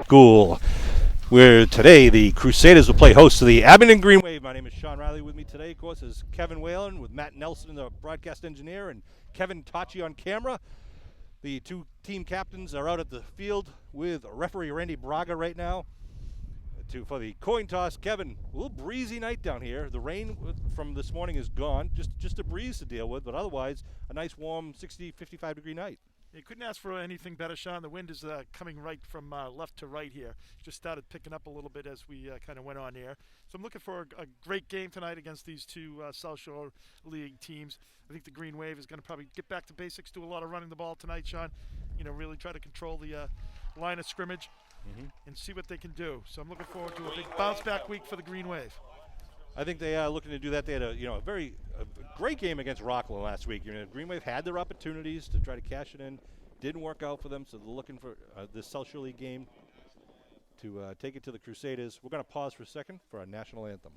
School, where today the Crusaders will play host to the Abington Green Wave. My name is Sean Riley. With me today, of course, is Kevin Whalen with Matt Nelson, the broadcast engineer, and Kevin Tachi on camera. The two team captains are out at the field with referee Randy Braga right now for the coin toss. Kevin, a little breezy night down here. The rain from this morning is gone. Just a breeze to deal with, but otherwise a nice warm 60, 55 degree night. You couldn't ask for anything better, Sean. The wind is coming right from left to right here. Just started picking up a little bit as we kind of went on air. So I'm looking for a great game tonight against these two South Shore League teams. I think the Green Wave is going to probably get back to basics, do a lot of running the ball tonight, Sean. You know, really try to control the line of scrimmage and see what they can do. So I'm looking forward to a big bounce-back week for the Green Wave. I think they are looking to do that. They had a great game against Rockland last week. Green Wave had their opportunities to try to cash it in. Didn't work out for them, so they're looking for this South Shore League game to take it to the Crusaders. We're going to pause for a second for our national anthem.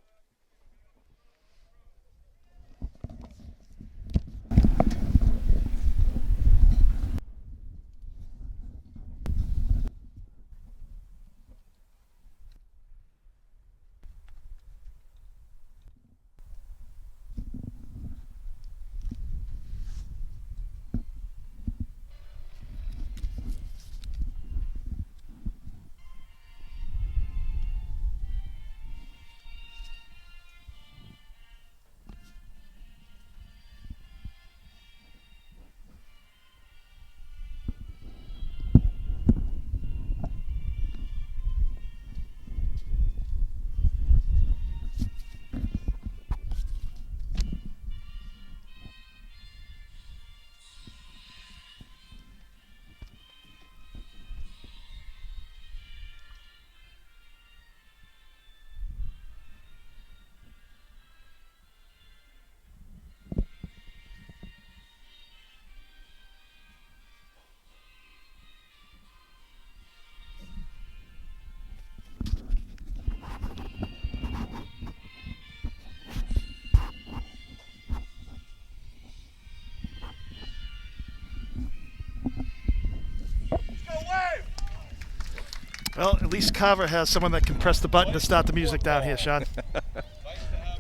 Well, at least Carver has someone that can press the button to start the music down here, Sean.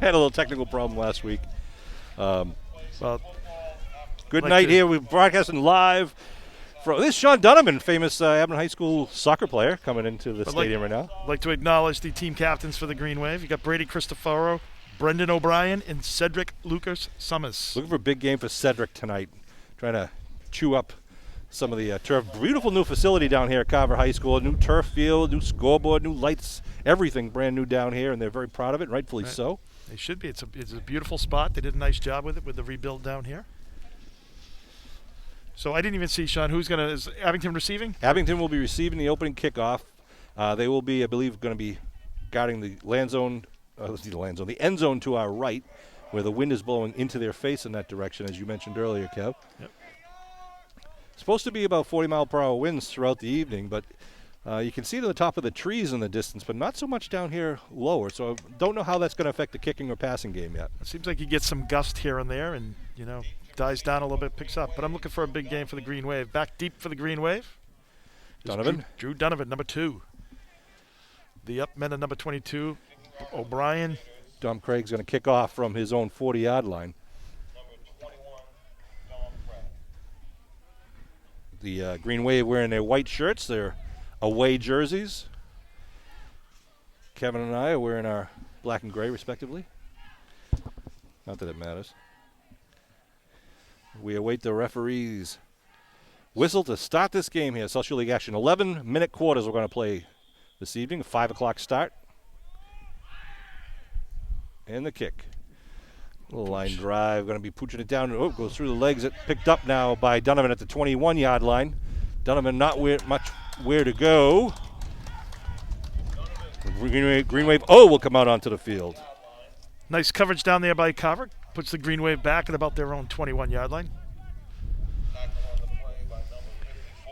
Had a little technical problem last week. Well, good night here. We're broadcasting live from this is Sean Donovan, famous Abington High School soccer player, coming into the stadium right now. I'd like to acknowledge the team captains for the Green Wave. You got Brady Cristoforo, Brendan O'Brien, and Cedric Lucas Summers. Looking for a big game for Cedric tonight. Trying to chew up some of the turf. Beautiful new facility down here at Carver High School. A new turf field, new scoreboard, new lights, everything brand new down here, and they're very proud of it, rightfully so. They should be. It's a beautiful spot. They did a nice job with it with the rebuild down here. So I didn't even see, Sean, is Abington receiving? Abington will be receiving the opening kickoff. They will be, I believe, going to be guarding the the end zone to our right, where the wind is blowing into their face in that direction, as you mentioned earlier, Kev. Yep. Supposed to be about 40-mile-per-hour winds throughout the evening, but you can see to the top of the trees in the distance, but not so much down here lower. So I don't know how that's going to affect the kicking or passing game yet. It seems like you get some gust here and there and, dies down a little bit, picks up. But I'm looking for a big game for the Green Wave. Back deep for the Green Wave. Donovan. Drew Donovan, number 2. The up men at number 22, O'Brien. Dom Craig's going to kick off from his own 40-yard line. The Green Wave wearing their white shirts, their away jerseys. Kevin and I are wearing our black and gray, respectively. Not that it matters. We await the referee's whistle to start this game here. South Shore League action. 11-minute quarters we're going to play this evening. 5 o'clock start. And the kick. Little line drive, going to be pooching it down. Oh, goes through the legs. It picked up now by Donovan at the 21-yard line. Donovan not much where to go. Green Wave, will come out onto the field. Nice coverage down there by Carver. Puts the Green Wave back at about their own 21-yard line.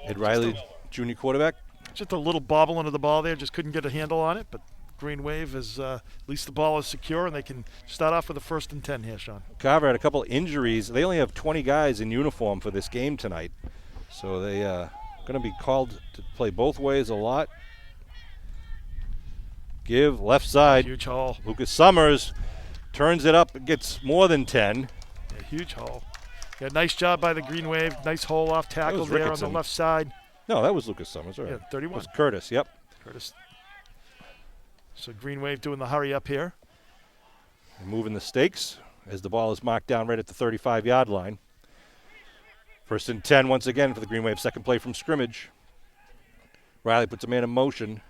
Ed Riley, junior quarterback. Just a little bobble under the ball there. Just couldn't get a handle on it, but Green Wave is at least the ball is secure, and they can start off with a 1st and 10 here, Sean. Carver had a couple injuries. They only have 20 guys in uniform for this game tonight, so they going to be called to play both ways a lot. Give, left side. Huge hole. Lucas Summers turns it up and gets more than 10. Yeah, huge hole. Yeah, nice job by the Green Wave. Nice hole off tackle there Ricketson. on the left side. No, that was Lucas Summers. Right. Yeah, 31. It was Curtis, yep. Curtis. So Green Wave doing the hurry up here. Moving the stakes as the ball is marked down right at the 35-yard line. 1st and 10 once again for the Green Wave. Second play from scrimmage. Riley puts a man in motion.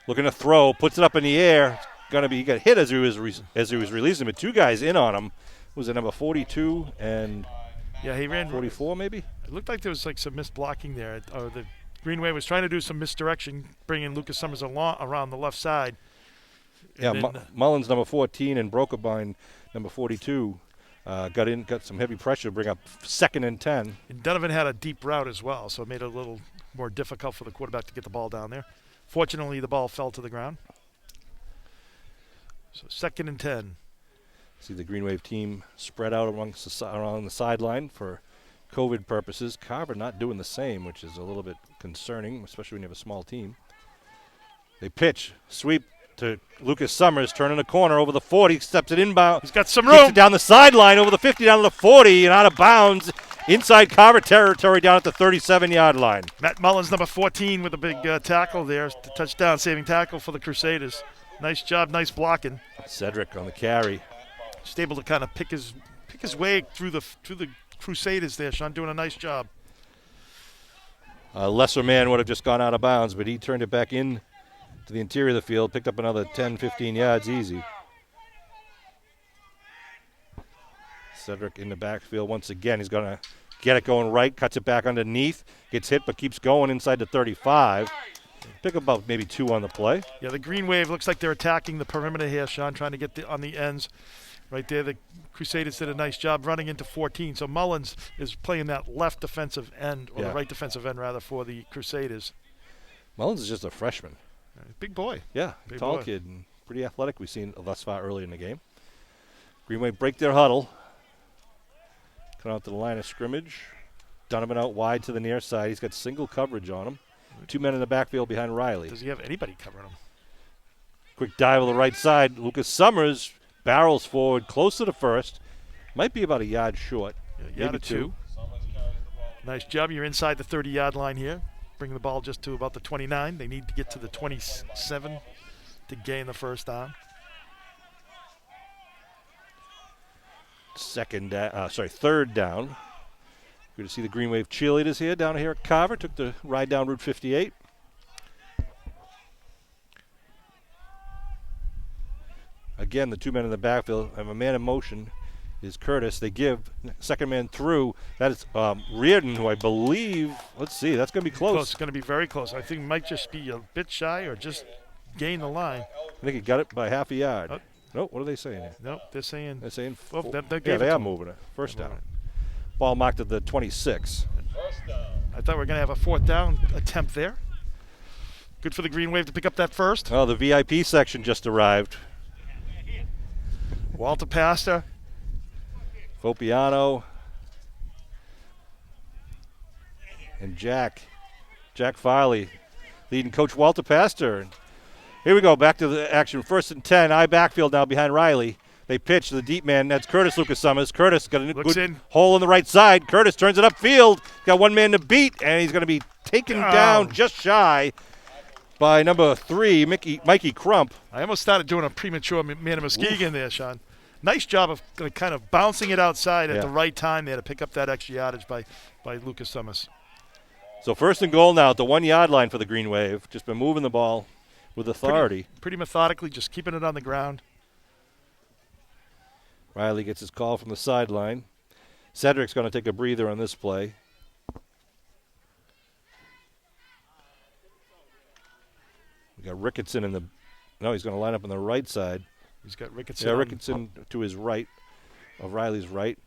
Looking to throw, puts it up in the air. He got hit as he was releasing, but 2 guys in on him. Was it number 42 and he ran 44 maybe? It looked like there was like some missed blocking there. The Green Wave was trying to do some misdirection, bringing Lucas Summers around the left side. Yeah, Mullins number 14 and Brokerbine number 42 got some heavy pressure to bring up 2nd and 10. And Donovan had a deep route as well, so it made it a little more difficult for the quarterback to get the ball down there. Fortunately, the ball fell to the ground. So 2nd and 10. See the Green Wave team spread out around the sideline for COVID purposes. Carver not doing the same, which is a little bit concerning, especially when you have a small team. They pitch, sweep to Lucas Summers, turning the corner over the 40, steps it inbound. He's got some room. Gets it down the sideline, over the 50, down to the 40, and out of bounds inside Carver territory down at the 37-yard line. Matt Mullins, number 14, with a big tackle there. The touchdown, saving tackle for the Crusaders. Nice job, nice blocking. Cedric on the carry. Just able to kind of pick his way through the Crusaders there, Sean, doing a nice job. A lesser man would have just gone out of bounds, but he turned it back in to the interior of the field, picked up another 10, 15 yards easy. Cedric in the backfield once again. He's going to get it going right, cuts it back underneath, gets hit but keeps going inside the 35. Pick about maybe 2 on the play. Yeah, the Green Wave looks like they're attacking the perimeter here, Sean, trying to get on the ends. Right there, the Crusaders did a nice job running into 14. So Mullins is playing that left defensive end, or the right defensive end, rather, for the Crusaders. Mullins is just a freshman. Big boy. Yeah, big tall boy. kid and pretty athletic we've seen thus far early in the game. Green Wave break their huddle. Come out to the line of scrimmage. Donovan out wide to the near side. He's got single coverage on him. 2 men in the backfield behind Riley. Does he have anybody covering him? Quick dive on the right side. Lucas Summers barrels forward close to the first. Might be about a yard short. Yeah, maybe 2. Nice job. You're inside the 30-yard line here. Bringing the ball just to about the 29. They need to get to the 27 to gain the first down. Third down. Good to see the Green Wave cheerleaders here down here at Carver. Took the ride down Route 58. Again, the 2 men in the backfield have a man in motion. Is Curtis. They give second man through. That is Reardon, who I believe, let's see, that's going to be close. It's going to be very close. I think it might just be a bit shy or just gain the line. I think he got it by half a yard. No, what are they saying here? No, they're saying. They're saying. They are moving it. First down. Ball marked at the 26. I thought we were going to have a 4th down attempt there. Good for the Green Wave to pick up that first. Oh, the VIP section just arrived. Walter Pastor. Fopiano. And Jack Farley leading Coach Walter Pastor. Here we go, back to the action. 1st and 10, I backfield now behind Riley. They pitch to the deep man. That's Curtis Lucas Summers. Curtis got a good hole on the right side. Curtis turns it upfield. Got 1 man to beat, and he's going to be taken down just shy by number 3, Mikey Crump. I almost started doing a premature man of Muskegon there, Sean. Nice job of kind of bouncing it outside at the right time there to pick up that extra yardage by Lucas Summers. So 1st and goal now at the 1-yard line for the Green Wave. Just been moving the ball with authority. Pretty methodically, just keeping it on the ground. Riley gets his call from the sideline. Cedric's going to take a breather on this play. We got Ricketson in the – no, he's going to line up on the right side. He's got Ricketson. Yeah, Ricketson to his right, of Riley's right.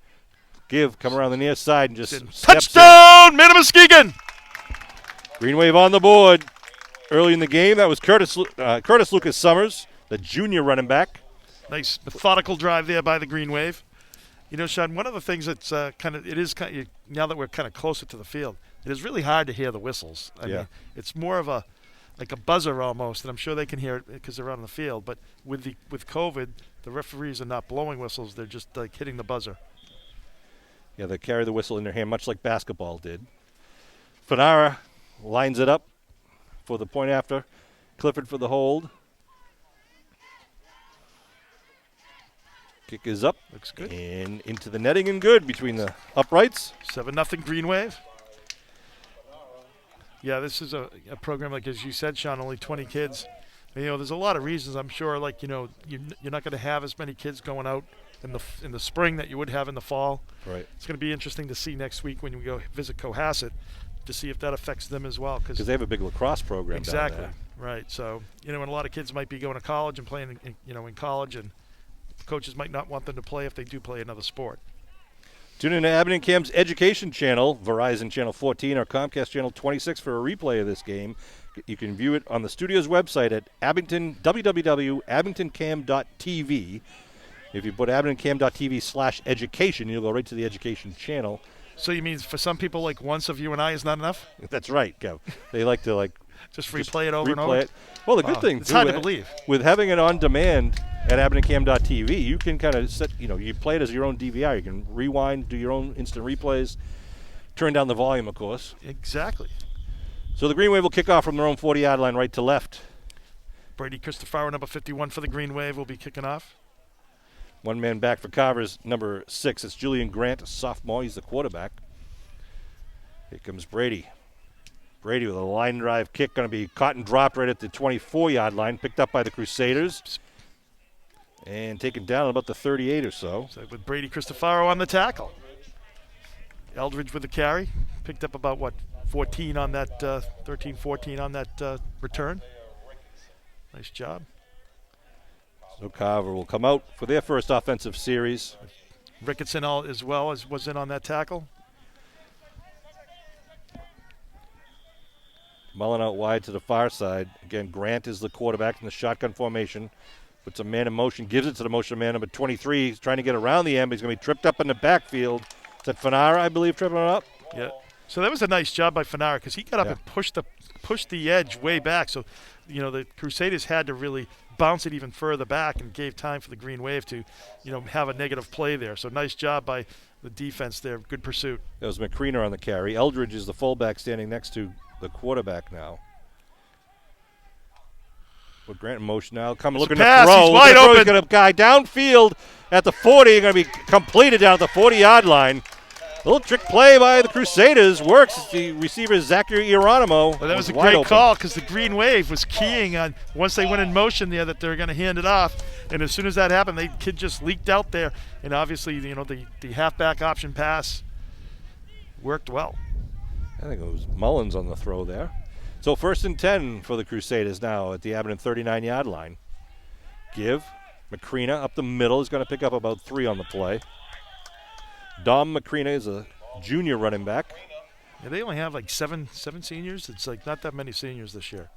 Come around the near side and just touchdown, man of Muskegon! Green Wave on the board early in the game. That was Curtis Lucas Summers, the junior running back. Nice methodical drive there by the Green Wave. You know, Sean, one of the things that's now that we're kind of closer to the field, it is really hard to hear the whistles. I mean, it's more of a like a buzzer almost, and I'm sure they can hear it because they're out on the field. But with COVID, the referees are not blowing whistles; they're just like hitting the buzzer. Yeah, they carry the whistle in their hand, much like basketball did. Fanara lines it up for the point after. Clifford for the hold. Kick is up. Looks good. And into the netting and good between the uprights. 7-0 Green Wave. Yeah, this is a program, like as you said, Sean, only 20 kids. And, there's a lot of reasons, I'm sure, like, you're not going to have as many kids going out in the spring that you would have in the fall. Right. It's going to be interesting to see next week when we go visit Cohasset to see if that affects them as well. Because they have a big lacrosse program exactly. down there. Right. So, and a lot of kids might be going to college and playing, in college, and coaches might not want them to play if they do play another sport. Tune in to Abington Cam's education channel, Verizon Channel 14 or Comcast Channel 26 for a replay of this game. You can view it on the studio's website at www.abingtoncam.tv. If you put abingtoncam.tv/education, you'll go right to the education channel. So you mean for some people, like once a view and I is not enough? That's right, Kev. They like to just replay it over and over? It. Well, the good thing, it's hard to believe. With having it on demand at abingtoncam.tv, you can kind of set, you play it as your own DVR. You can rewind, do your own instant replays, turn down the volume, of course. Exactly. So the Green Wave will kick off from their own 40-yard line right to left. Brady Cristofaro, number 51 for the Green Wave, will be kicking off. One man back for Carver's number 6. It's Julian Grant, a sophomore. He's the quarterback. Here comes Brady. Brady with a line drive kick, going to be caught and dropped right at the 24-yard line, picked up by the Crusaders, and taken down at about the 38 or so. With Brady Cristofaro on the tackle. Eldridge with the carry, picked up about, 14 on that, 13, 14 on that return. Nice job. So Carver will come out for their first offensive series. Ricketson as well was in on that tackle. Mullen out wide to the far side. Again, Grant is the quarterback in the shotgun formation. Puts a man in motion, gives it to the motion man, number 23. He's trying to get around the end, but he's going to be tripped up in the backfield. Is that Fanara, I believe, tripping up? Yeah. So that was a nice job by Fanara because he got up and pushed the edge way back. So, the Crusaders had to really bounce it even further back and gave time for the Green Wave to, have a negative play there. So nice job by the defense there. Good pursuit. That was McCreener on the carry. Eldridge is the fullback standing next to the quarterback now. With Grant in motion now. Looking to pass. throw. He's wide open. He's got a guy downfield at the 40. Going to be completed down at the 40-yard line. A little trick play by the Crusaders. Works. The receiver is Zachary Hieronymo. Well, that was a great call because the Green Wave was keying on, once they went in motion there, that they were going to hand it off. And as soon as that happened, the kid just leaked out there. And obviously, the halfback option pass worked well. I think it was Mullins on the throw there. So 1st and 10 for the Crusaders now at the Abington 39-yard line. Give. Macrina up the middle is going to pick up about 3 on the play. Dom Macrina is a junior running back. Yeah, they only have like seven seniors. It's like not that many seniors this year.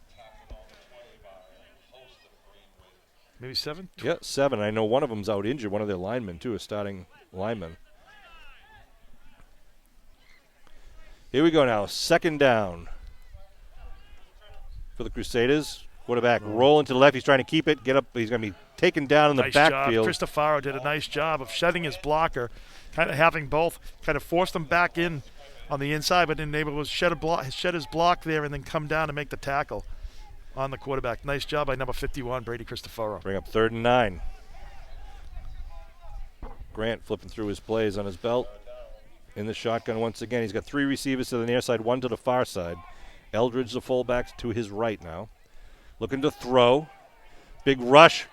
Maybe 7? Yeah, 7. I know one of them's out injured. One of their linemen, too, a starting lineman. Here we go now. 2nd down for the Crusaders. Quarterback rolling to the left. He's trying to keep it. Get up. He's going to be taken down in the backfield. Cristofaro did a nice job of shedding his blocker, kind of having both, kind of forced him back in on the inside, but then able to shed his block there and then come down and make the tackle on the quarterback. Nice job by number 51, Brady Cristofaro. Bring up 3rd and 9. Grant flipping through his plays on his belt. In the shotgun once again. He's got 3 receivers to the near side, 1 to the far side. Eldridge, the fullback, to his right now. Looking to throw. Big rush.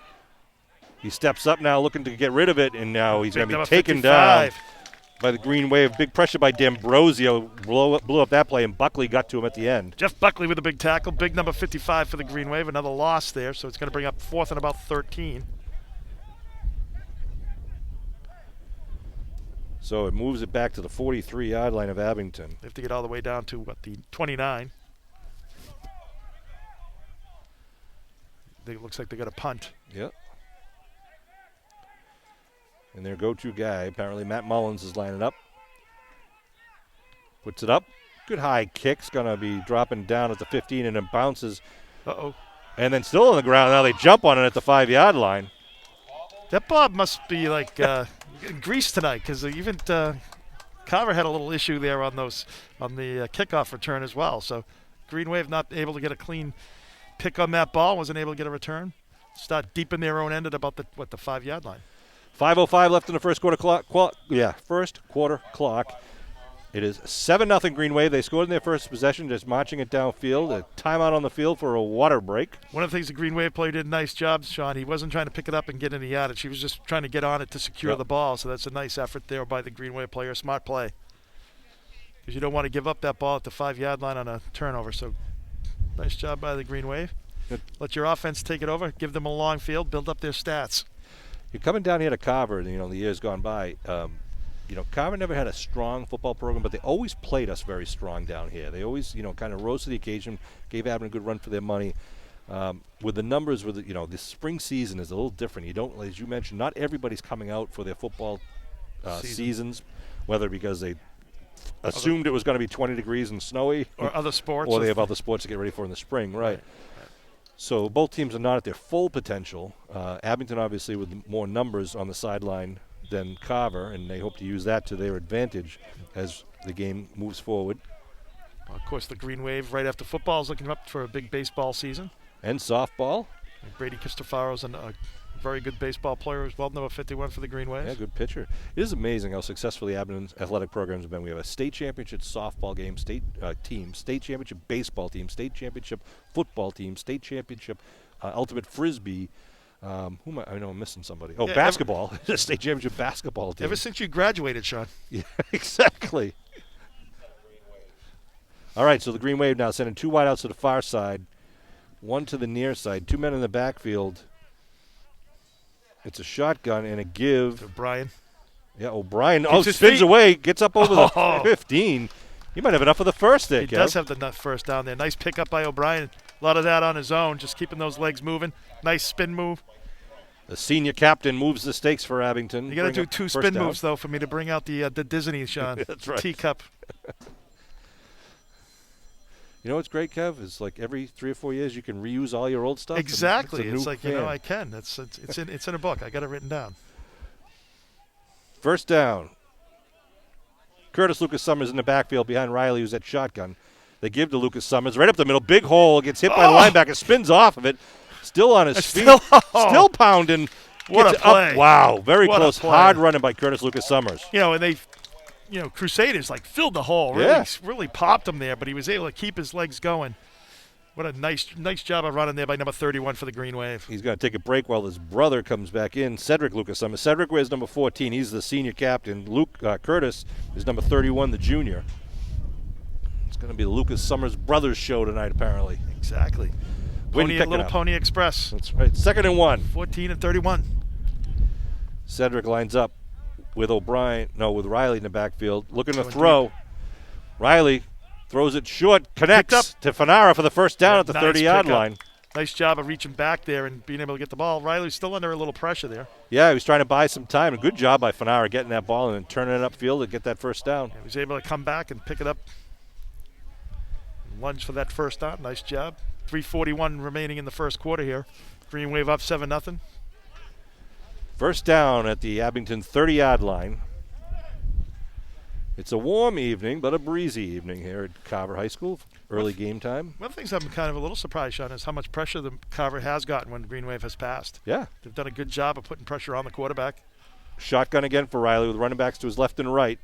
He steps up now looking to get rid of it, and now he's going to be taken 55. down by the Green Wave. Big pressure by D'Ambrosio. Blew up that play, and Buckley got to him at the end. Jeff Buckley with a big tackle. Big number 55 for the Green Wave. Another loss there, so it's going to bring up 4th and about 13. So it moves it back to the 43-yard line of Abington. They have to get all the way down to, the 29. It looks like they got a punt. Yep. And their go-to guy, apparently Matt Mullins, is lining up. Puts it up. Good high kick's going to be dropping down at the 15 and then bounces Uh-oh. And then still on the ground. Now they jump on it at the 5-yard line. That Bob must be like greased tonight, because even Carver had a little issue there on the kickoff return as well. So Green Wave not able to get a clean pick on that ball, wasn't able to get a return. Start deep in their own end at about the 5-yard line. 5:05 left in the first quarter clock. First quarter clock. It is 7-0 Green Wave. They scored in their first possession, just marching it downfield. A timeout on the field for a water break. One of the things the Green Wave player did a nice job, Sean. He wasn't trying to pick it up and get any yardage. He was just trying to get on it to secure the ball. So that's a nice effort there by the Green Wave player. Smart play. Because you don't want to give up that ball at the 5-yard line on a turnover. So nice job by the Green Wave. Good. Let your offense take it over. Give them a long field. Build up their stats. You're coming down here to Carver, the years gone by. Carver never had a strong football program, but they always played us very strong down here. They always, kind of rose to the occasion, gave Abington a good run for their money. With the numbers, the spring season is a little different. You don't, as you mentioned, not everybody's coming out for their football seasons, whether because they assumed it was going to be 20 degrees and snowy, or other sports, or they have other sports to get ready for in the spring, right? So both teams are not at their full potential. Abington, obviously, with more numbers on the sideline than Carver, and they hope to use that to their advantage as the game moves forward. Of course, the Green Wave right after football is looking up for a big baseball season. And softball. And Brady Cristofaro's a very good baseball player as well, number 51 for the Green Wave. Yeah, good pitcher. It is amazing how successful the Abington's athletic programs have been. We have a state championship softball game, state team, state championship baseball team, state championship football team, state championship ultimate frisbee. I know I'm missing somebody. Oh, yeah, basketball. State championship basketball team. Ever since you graduated, Sean. Yeah, exactly. All right, so the Green Wave now sending 2 wideouts to the far side, 1 to the near side, 2 men in the backfield. It's a shotgun and a give. O'Brien. Yeah, O'Brien. Spins away, gets up over the 15. He might have enough for the first there, He does have the first down there. Nice pickup by O'Brien. A lot of that on his own, just keeping those legs moving. Nice spin move. The senior captain moves the stakes for Abington. You got to do 2 spin moves, though, for me to bring out the Disney, Sean. That's right. Teacup. You know what's great, Kev? Is like every 3 or 4 years you can reuse all your old stuff. Exactly. It's like, I can. It's in a book. I got it written down. First down. Curtis Lucas Summers in the backfield behind Riley, who's at shotgun. They give to Lucas Summers right up the middle. Big hole. Gets hit by the linebacker. Spins off of it. Still on his feet. Still pounding. What a play. Up. Wow. Very close. Hard running by Curtis Lucas Summers. And they, Crusaders filled the hole. Really popped him there, but he was able to keep his legs going. What a nice job of running there by number 31 for the Green Wave. He's going to take a break while his brother comes back in, Cedric Lucas Summers. Cedric wears number 14. He's the senior captain. Curtis is number 31, the junior. It's going to be the Lucas Summers brothers show tonight, apparently. Exactly. Pony Express. That's right. 2nd and 1. 14 and 31. Cedric lines up with Riley in the backfield, looking to throw. Deep. Riley throws it short, connects to Fanara for the first down at the 30-yard line. Nice job of reaching back there and being able to get the ball. Riley's still under a little pressure there. Yeah, he was trying to buy some time. A good job by Fanara getting that ball and then turning it upfield to get that first down. He was able to come back and pick it up. Lunge for that first down. Nice job. 3:41 remaining in the first quarter here. Green Wave up 7-0. First down at the Abington 30-yard line. It's a warm evening, but a breezy evening here at Carver High School. Early game time. One of the things I'm kind of a little surprised on is how much pressure the Carver has gotten when Green Wave has passed. Yeah. They've done a good job of putting pressure on the quarterback. Shotgun again for Riley with running backs to his left and right.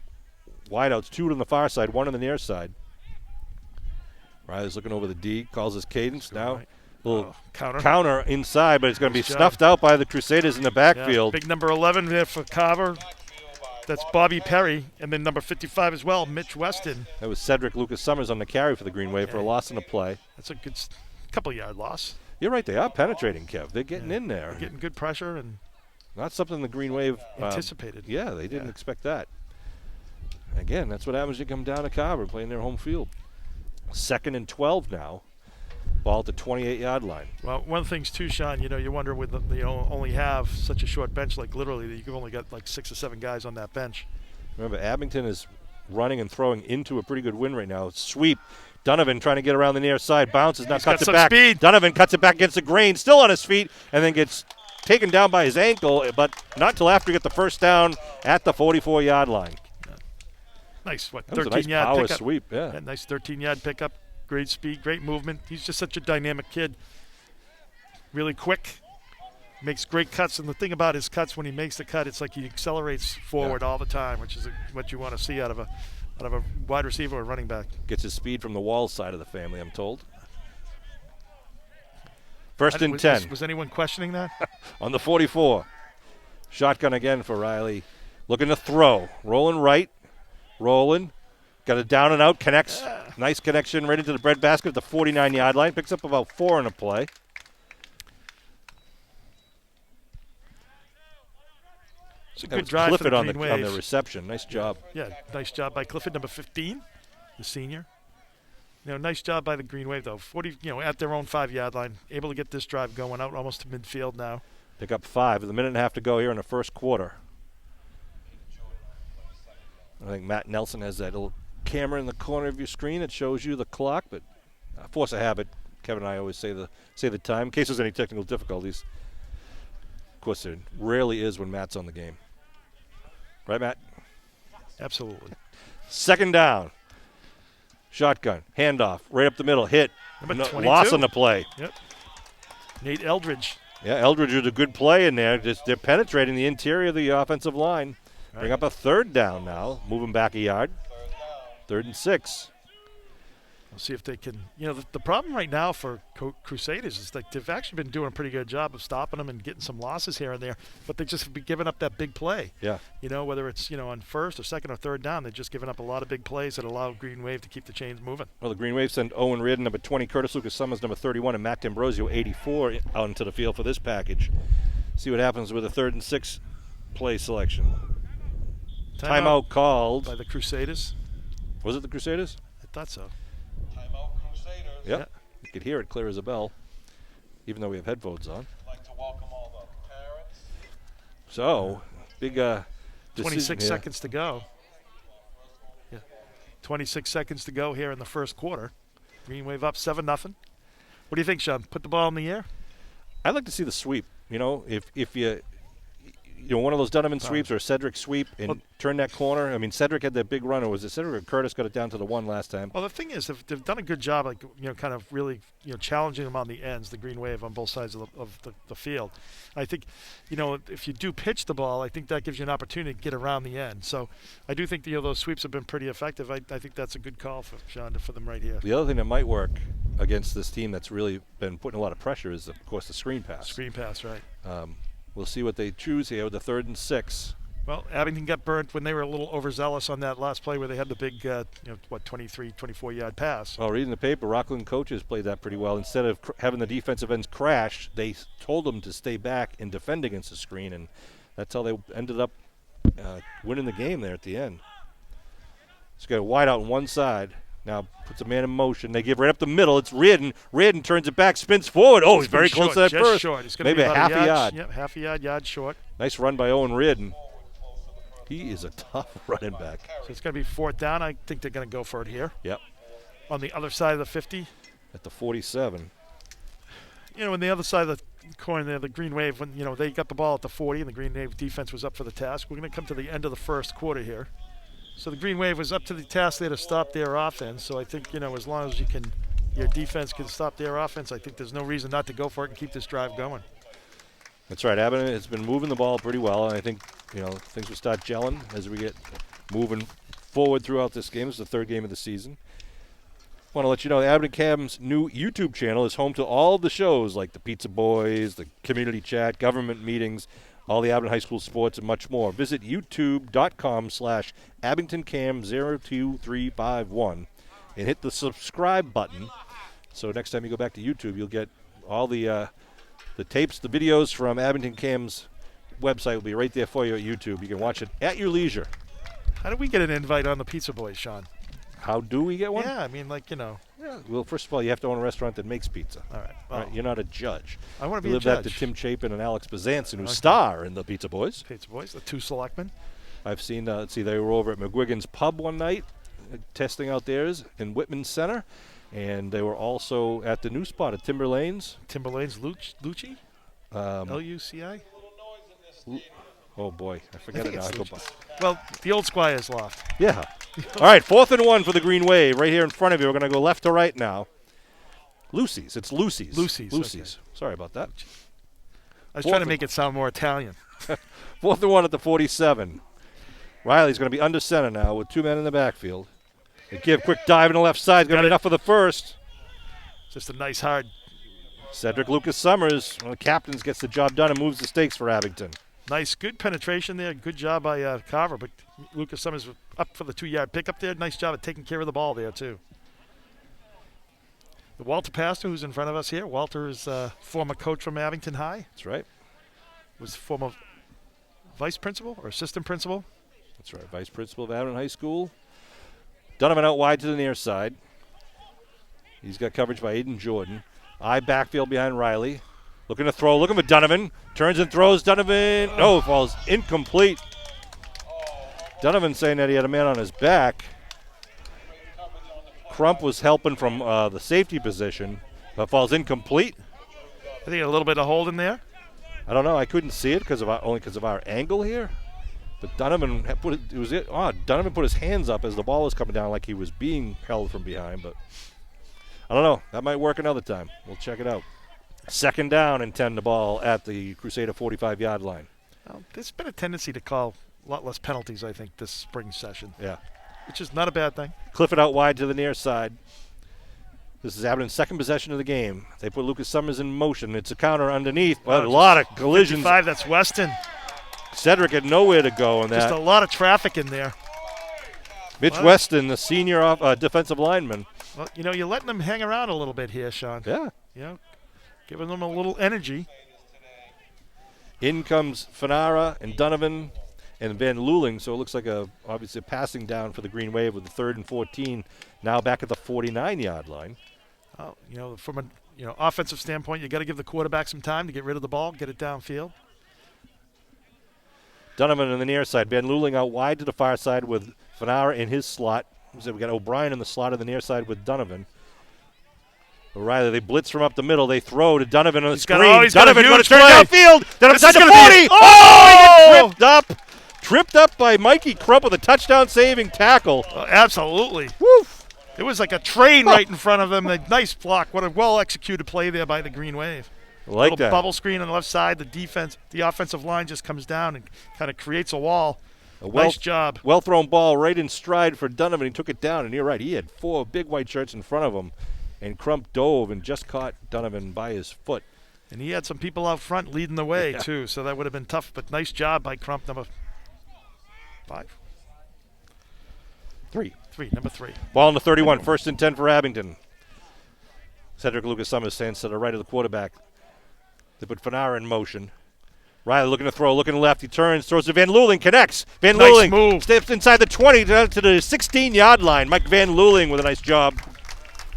Wideouts, 2 on the far side, 1 on the near side. Riley's looking over the D, calls his cadence. Now a little counter inside, but it's going to be snuffed out by the Crusaders in the backfield. Yeah, big number 11 there for Carver. That's Bobby Perry. And then number 55 as well, Mitch Weston. That was Cedric Lucas Summers on the carry for the Green Wave for a loss in the play. That's a good couple-yard loss. You're right. They are penetrating, Kev. They're getting in there. They're getting good pressure. And not something the Green Wave anticipated. They didn't expect that. Again, that's what happens when you come down to Carver playing their home field. 2nd and 12 now. Ball at the 28-yard line. Well, one of the things, too, Sean, you wonder with only have such a short bench, like literally, that you've only got like 6 or 7 guys on that bench. Remember, Abington is running and throwing into a pretty good win right now. Sweep Donovan trying to get around the near side. Bounces, now cuts it some back. Speed. Donovan cuts it back against the grain, still on his feet, and then gets taken down by his ankle, but not till after he got the first down at the 44-yard line. Nice, That was a 13-yard nice power pickup. sweep, yeah. Nice 13-yard pickup. Great speed, great movement. He's just such a dynamic kid. Really quick. Makes great cuts, and the thing about his cuts, when he makes the cut, it's like he accelerates forward all the time, which is what you want to see out of a wide receiver or running back. Gets his speed from the wall side of the family, I'm told. First and 10. Was anyone questioning that? On the 44. Shotgun again for Riley. Looking to throw. Rolling right. Rolling. Got a down and out. Connects. Nice connection right into the breadbasket at the 49-yard line. Picks up about 4 in a play. It's a good drive Clifford for on the Green Wave. the reception. Nice job. Yeah, nice job by Clifford, number 15, the senior. Nice job by the Green Wave, though. 40, at their own 5-yard line, able to get this drive going out almost to midfield now. Pick up 5 with a minute and a half to go here in the first quarter. I think Matt Nelson has that little camera in the corner of your screen that shows you the clock, but force of habit, Kevin and I always say the time in case there's any technical difficulties. Of course, there rarely is when Matt's on the game. Right, Matt? Absolutely. Second down. Shotgun. Handoff. Right up the middle. Hit. Number 22. Loss on the play. Yep. Nate Eldridge. Yeah, Eldridge is a good play in there. They're penetrating the interior of the offensive line. Right. Bring up a third down now. Moving back a yard. 3rd and 6. We'll see if they can. The problem right now for Crusaders is like they've actually been doing a pretty good job of stopping them and getting some losses here and there, but they just have been giving up that big play. Yeah. Whether it's on first or second or third down, they've just given up a lot of big plays that allow Green Wave to keep the chains moving. Well, the Green Wave sent Owen Reardon, number 20, Curtis Lucas Summers, number 31, and Matt D'Ambrosio, 84, out into the field for this package. See what happens with a 3rd and 6 play selection. Timeout called by the Crusaders. Was it the Crusaders? I thought so. Yep. Yeah. You could hear it clear as a bell, even though we have headphones on. I'd like to welcome all the parents. So, big 26 seconds to go. Yeah. 26 seconds to go here in the first quarter. Green Wave up 7-0. What do you think, Sean? Put the ball in the air? I'd like to see the sweep. If you one of those Donovan sweeps or a Cedric sweep and turn that corner. I mean, Cedric had that big run, or was it Cedric or Curtis got it down to the 1 last time? Well, the thing is, they've done a good job, kind of really, challenging them on the ends, the Green Wave on both sides of the field. I think, if you do pitch the ball, I think that gives you an opportunity to get around the end. So I do think, those sweeps have been pretty effective. I think that's a good call for Sean, for them right here. The other thing that might work against this team that's really been putting a lot of pressure is, of course, the screen pass. Screen pass, right. We'll see what they choose here with the 3rd and 6. Well, Abington got burnt when they were a little overzealous on that last play where they had the big, 23, 24-yard pass. Well, reading the paper, Rockland coaches played that pretty well. Instead of having the defensive ends crash, they told them to stay back and defend against the screen, and that's how they ended up winning the game there at the end. It's got a wide out on one side. Now puts a man in motion. They give right up the middle. It's Reardon. Reardon turns it back, spins forward. Oh, he's very close to that just first. Short. He's Maybe be a half a yard. Yep, half a yard short. Nice run by Owen Reardon. He is a tough running back. So it's going to be 4th down. I think they're going to go for it here. Yep. On the other side of the 50. At the 47. On the other side of the coin there, the Green Wave, when, they got the ball at the 40 and the Green Wave defense was up for the task. We're going to come to the end of the first quarter here. So the Green Wave was up to the task there to stop their offense. So I think, as long as your defense can stop their offense, I think there's no reason not to go for it and keep this drive going. That's right. Abington has been moving the ball pretty well, and I think, things will start gelling as we get moving forward throughout this game. This is the 3rd game of the season. Want to let you know, the Abington Cam's new YouTube channel is home to all the shows like the Pizza Boys, the Community Chat, government meetings, all the Abington High School sports, and much more. Visit youtube.com/AbingtonCam02351 and hit the subscribe button. So next time you go back to YouTube, you'll get all the tapes, the videos from Abington Cam's website will be right there for you at YouTube. You can watch it at your leisure. How do we get an invite on the Pizza Boys, Sean? How do we get one? Yeah, I mean, Yeah. Well, first of all, you have to own a restaurant that makes pizza. All right. All right. You're not a judge. I want to be You a live judge. that to Tim Chapin and Alex Bazanson, who star in the Pizza Boys. Pizza Boys, the 2 selectmen. I've seen, they were over at McGuigan's Pub one night, testing out theirs in Whitman Center. And they were also at the new spot at Timber Lanes. Timberlane's Lucci? L-U-C-I? Oh, boy. I forget it now. I go by. Well, the old Squire's Loft. Yeah. All right, 4th and 1 for the Green Wave. Right here in front of you. We're going to go left to right now. Lucy's. It's Lucy's. Lucy's. Okay. Okay. Sorry about that. I was trying to make it sound more Italian. 4th and 1 at the 47. Riley's going to be under center now with 2 men in the backfield. They give quick dive in the left side. Going to be enough for the first. Just a nice hard. Cedric Lucas Summers, one of the captains, gets the job done and moves the stakes for Abington. Nice, good penetration there. Good job by Carver, but Lucas Summers was up for the 2-yard pickup there. Nice job of taking care of the ball there, too. The Walter Pastor, who's in front of us here. Walter is former coach from Abington High. That's right. Was former vice principal or assistant principal. That's right. Vice principal of Abington High School. Donovan out wide to the near side. He's got coverage by Aiden Jordan. I backfield behind Riley. Looking to throw. Looking for Donovan. Turns and throws. Donovan. No, falls incomplete. Donovan saying that he had a man on his back. Crump was helping from the safety position, but falls incomplete. I think a little bit of hold in there. I don't know. I couldn't see it only because of our angle here. But Donovan Donovan put his hands up as the ball was coming down like he was being held from behind. But I don't know. That might work another time. We'll check it out. 2nd down and 10 the ball at the Crusader 45-yard line. Well, there's been a tendency to call a lot less penalties, I think, this spring session. Yeah. Which is not a bad thing. Clifford out wide to the near side. This is Abington's 2nd possession of the game. They put Lucas Summers in motion. It's a counter underneath. But a lot of collisions. 55, that's Weston. Cedric had nowhere to go in that. Just a lot of traffic in there. Mitch Weston, the senior defensive lineman. Well, you're letting them hang around a little bit here, Sean. Yeah. Giving them a little energy. In comes Fanara and Donovan and Van Luling, so it looks like obviously a passing down for the Green Wave with the 3rd and 14, now back at the 49-yard line. From an offensive standpoint, you got to give the quarterback some time to get rid of the ball, get it downfield. Donovan on the near side, Van Luling out wide to the far side with Fanara in his slot. So we got O'Brien in the slot on the near side with Donovan. O'Reilly, they blitz from up the middle. They throw to Donovan on the screen. Donovan going to turn downfield. Donovan inside the 40. He gets tripped up by Mikey Crump with a touchdown-saving tackle. Absolutely. Woof. It was like a train right in front of them. A nice block. What a well-executed play there by the Green Wave. Like little that. Bubble screen on the left side. The offensive line just comes down and kind of creates a wall. Nice job. Well-thrown ball right in stride for Donovan. He took it down, and you're right. He had 4 big white shirts in front of him. And Crump dove and just caught Donovan by his foot. And he had some people out front leading the way, too, so that would have been tough. But nice job by Crump, number 5? 3. Number 3. Ball in the 31, 1st and 10 for Abington. Cedric Lucas Summers stands to the right of the quarterback. They put Fanara in motion. Riley looking to throw, looking left. He turns, throws to Van Luling, connects. Van Luling move. Steps inside the 20 to the 16-yard line. Mike Van Luling with a nice job.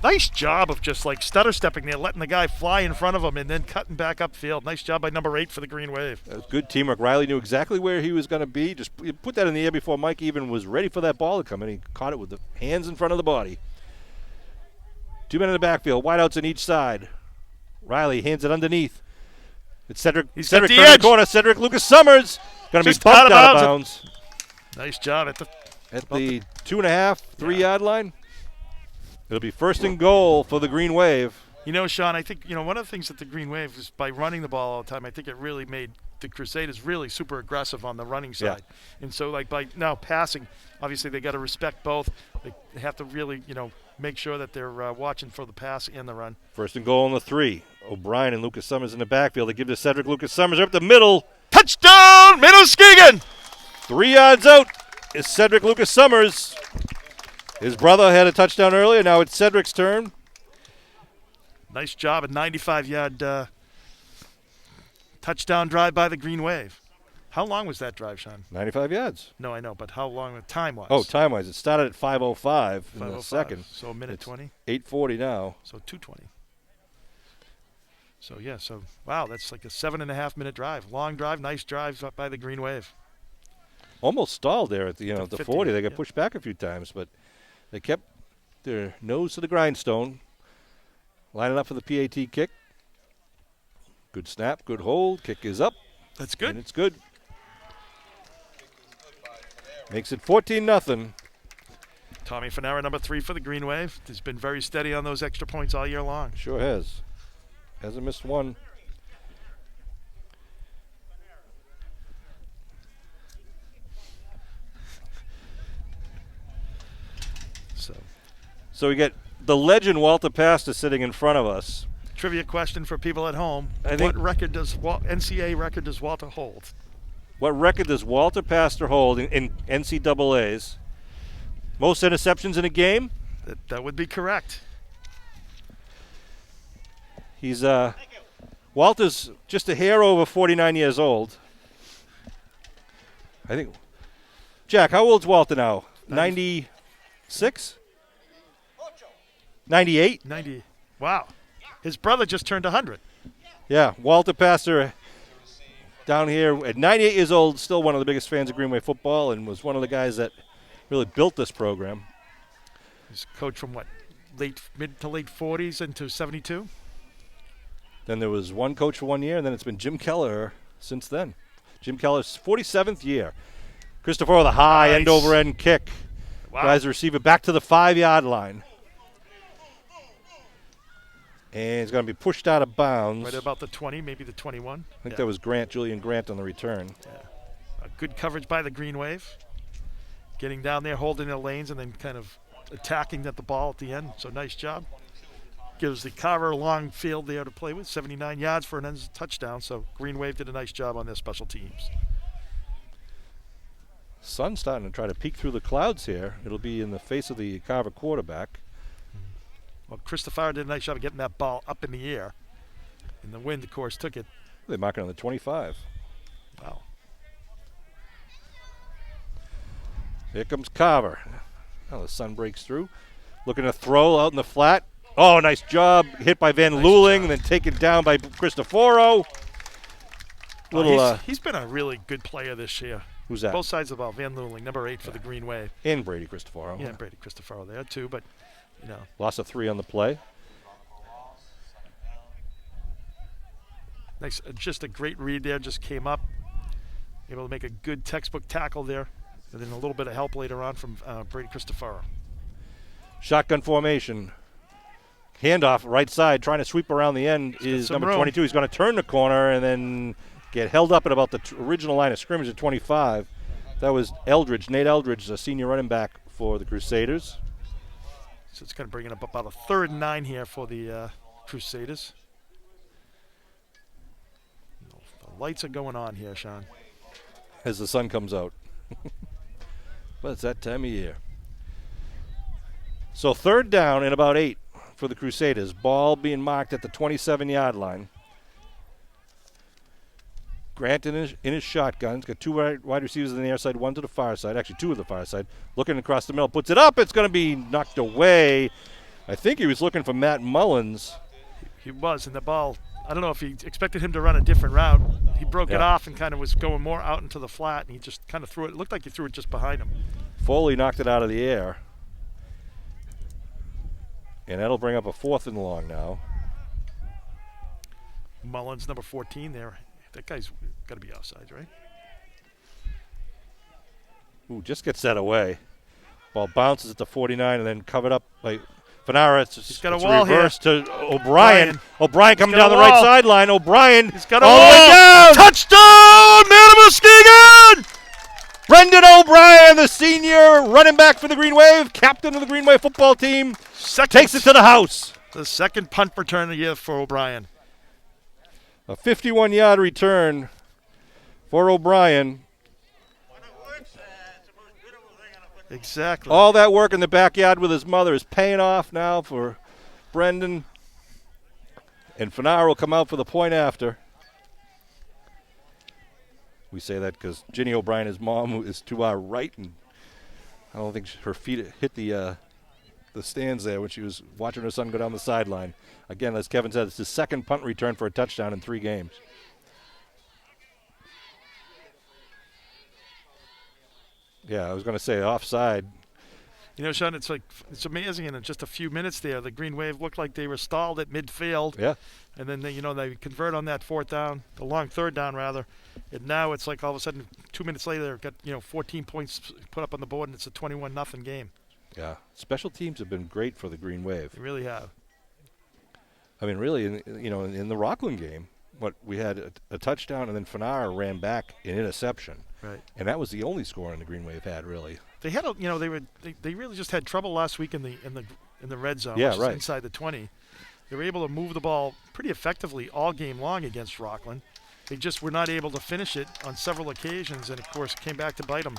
Nice job of just like stutter stepping there, letting the guy fly in front of him and then cutting back upfield. Nice job by number 8 for the Green Wave. That was good teamwork. Riley knew exactly where he was going to be. Just put that in the air before Mike even was ready for that ball to come in. He caught it with the hands in front of the body. 2 men in the backfield, wideouts on each side. Riley hands it underneath. It's Cedric. He's Cedric got the turns edge. the corner. Cedric Lucas Summers going to be Just bumped out of bounds. Nice job at the 2.5, 3-yard line. It'll be 1st and goal for the Green Wave. Sean, I think, one of the things that the Green Wave is by running the ball all the time, I think it really made the Crusaders really super aggressive on the running side. Yeah. And so, by now passing, obviously they got to respect both. They have to really, make sure that they're watching for the pass and the run. 1st and goal on the 3. O'Brien and Lucas Summers in the backfield. They give to Cedric Lucas Summers up the middle. Touchdown, Muskegon! 3 yards out is Cedric Lucas Summers. His brother had a touchdown earlier. Now it's Cedric's turn. Nice job, a 95-yard touchdown drive by the Green Wave. How long was that drive, Sean? 95 yards. No, I know, but how long time-wise? Oh, time-wise. It started at 5:05 in the second. So a minute 20? 8:40 now. So 2:20. So, wow, that's like a 7.5-minute drive. Long drive, nice drive up by the Green Wave. Almost stalled there at the 50, 40. They got pushed back a few times, but they kept their nose to the grindstone. Lining up for the PAT kick. Good snap, good hold. Kick is up. That's good. And it's good. Makes it 14-0. Tommy Fanara, number 3 for the Green Wave. He's been very steady on those extra points all year long. Sure has. Hasn't missed one. So we get the legend Walter Pasta sitting in front of us. Trivia question for people at home. What NCAA record does Walter hold? What record does Walter Pastor hold in NCAAs? Most interceptions in a game? That would be correct. He's Walter's just a hair over 49 years old. I think. Jack, how old's Walter now? 96? 98? 90. Wow. His brother just turned 100. Yeah, Walter Pastor down here at 98 years old, still one of the biggest fans of Greenway football, and was one of the guys that really built this program. He's coached from what, mid to late 40s into 72? Then there was one coach for 1 year, and then it's been Jim Keller since then. Jim Keller's 47th year. Christopher with a high end-over-end kick. Wow. Tries to receive it back to the 5-yard line. And he's going to be pushed out of bounds. Right about the 20, maybe the 21. I think that was Julian Grant on the return. Yeah. Good coverage by the Green Wave. Getting down there, holding their lanes, and then kind of attacking at the ball at the end. So nice job. Gives the Carver a long field there to play with. 79 yards for an end touchdown. So Green Wave did a nice job on their special teams. Sun's starting to try to peek through the clouds here. It'll be in the face of the Carver quarterback. Well, Christopher did a nice job of getting that ball up in the air. And the wind, of course, took it. They mark it on the 25. Wow. Here comes Carver. Oh, the sun breaks through. Looking to throw out in the flat. Oh, nice job. Hit by Van Luling, and then taken down by Cristoforo. He's been a really good player this year. Who's that? Both sides of the ball. Van Luling, number 8 for the Green Wave. And Brady Cristoforo. Yeah, Brady Cristoforo there too, but you know. Loss of 3 on the play. Nice, just a great read there. Just came up, able to make a good textbook tackle there, and then a little bit of help later on from Brady Cristoforo. Shotgun formation. Handoff right side, trying to sweep around the end is number 22. He's going to turn the corner and then get held up at about the original line of scrimmage at 25. That was Eldridge, Nate Eldridge, a senior running back for the Crusaders. So it's going to bring it up about a 3rd and 9 here for the Crusaders. The lights are going on here, Sean. As the sun comes out. But it's that time of year. So 3rd down and about 8 for the Crusaders. Ball being marked at the 27-yard line. Grant in his shotgun. He's got 2 wide receivers on the near side, 1 to the far side. Actually, 2 to the far side. Looking across the middle. Puts it up. It's going to be knocked away. I think he was looking for Matt Mullins. He was, and the ball, I don't know if he expected him to run a different route. He broke it off and kind of was going more out into the flat, and he just kind of threw it. It looked like he threw it just behind him. Foley knocked it out of the air. And that'll bring up a 4th and long now. Mullins, number 14 there. That guy's got to be offsides, right? Ooh, just gets that away. Ball bounces at the 49 and then covered up by Fanara. He's got a wall reverse here. To O'Brien. O'Brien coming down the wall. right sideline. O'Brien He's got a all the way wall. down. Touchdown, man of Muskegon! Brendan O'Brien, the senior running back for the Green Wave, captain of the Green Wave football team, takes it to the house. The 2nd punt return of the year for O'Brien. A 51-yard return for O'Brien. Exactly. All that work in the backyard with his mother is paying off now for Brendan. And Fanara will come out for the point after. We say that because Ginny O'Brien, his mom, is to our right, and I don't think her feet hit the stands there when she was watching her son go down the sideline. Again, as Kevin said, it's his 2nd punt return for a touchdown in 3 games. Yeah, I was going to say offside. You know, Sean, it's amazing. In just a few minutes there, the Green Wave looked like they were stalled at midfield. Yeah. And then they convert on that fourth down, the long third down rather. And now it's like all of a sudden 2 minutes later, they've got 14 points put up on the board, and it's a 21-0 game. Yeah. Special teams have been great for the Green Wave. They really have. I mean, really, in the Rockland game, we had a touchdown, and then Fanara ran back an interception. Right. And that was the only scoring the Green Wave had, really. They had they really just had trouble last week in the red zone, Yeah, which is right. inside the 20. They were able to move the ball pretty effectively all game long against Rockland. They just were not able to finish it on several occasions, and of course came back to bite them.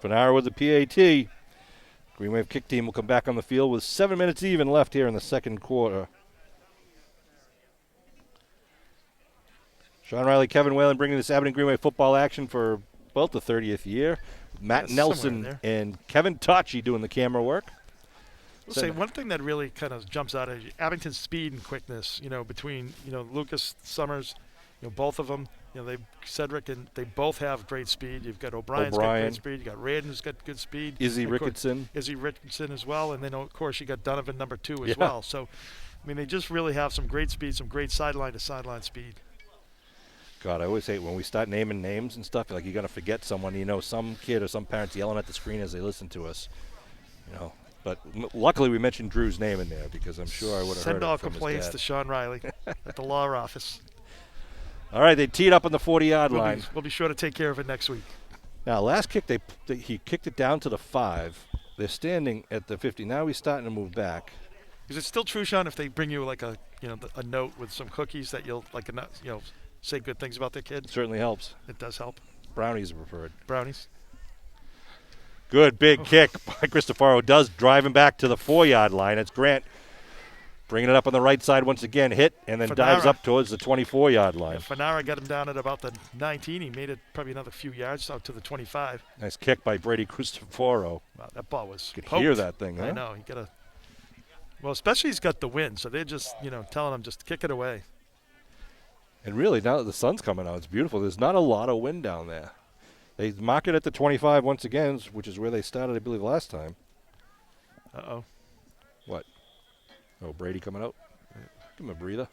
Fanara with the PAT. Green Wave kick team will come back on the field with 7 minutes even left here in the second quarter. Sean Riley, Kevin Whalen bringing this Abington Green Wave football action for about the 30th year. Matt Nelson and Kevin Tachi doing the camera work. I'll say one thing that really kind of jumps out at Abington's speed and quickness. Between Lucas Summers, both of them. Cedric and they both have great speed. You've got O'Brien's got great speed. You got Radin who's got good speed. Izzy Ricketson as well, and then of course you got Donovan number 2 as well. So, I mean, they just really have some great speed, some great sideline to sideline speed. God, I always hate when we start naming names and stuff. Like you're gonna forget someone. Some kid or some parents yelling at the screen as they listen to us. But luckily we mentioned Drew's name in there because I'm sure I would have heard it from his dad. Send all complaints to Sean Riley at the law office. All right, they teed up on the 40-yard line. We'll be sure to take care of it next week. Now, last kick, he kicked it down to the 5. They're standing at the 50. Now he's starting to move back. Is it still true, Sean, if they bring you like a note with some cookies that you'll say good things about their kid? It certainly helps. It does help. Brownies are preferred. Brownies. Good big kick by Cristoforo. Does drive him back to the 4-yard line. It's Grant bringing it up on the right side once again. Hit and then dives up towards the 24-yard line. Fanara got him down at about the 19. He made it probably another few yards out to the 25. Nice kick by Brady Cristoforo. Wow, that ball was You could hear that thing, huh? I know. Well, especially he's got the wind, so they're just, telling him just kick it away. And really, now that the sun's coming out, it's beautiful. There's not a lot of wind down there. They mark it at the 25 once again, which is where they started, I believe, last time. Uh-oh. What? Oh, Brady coming out? Give him a breather.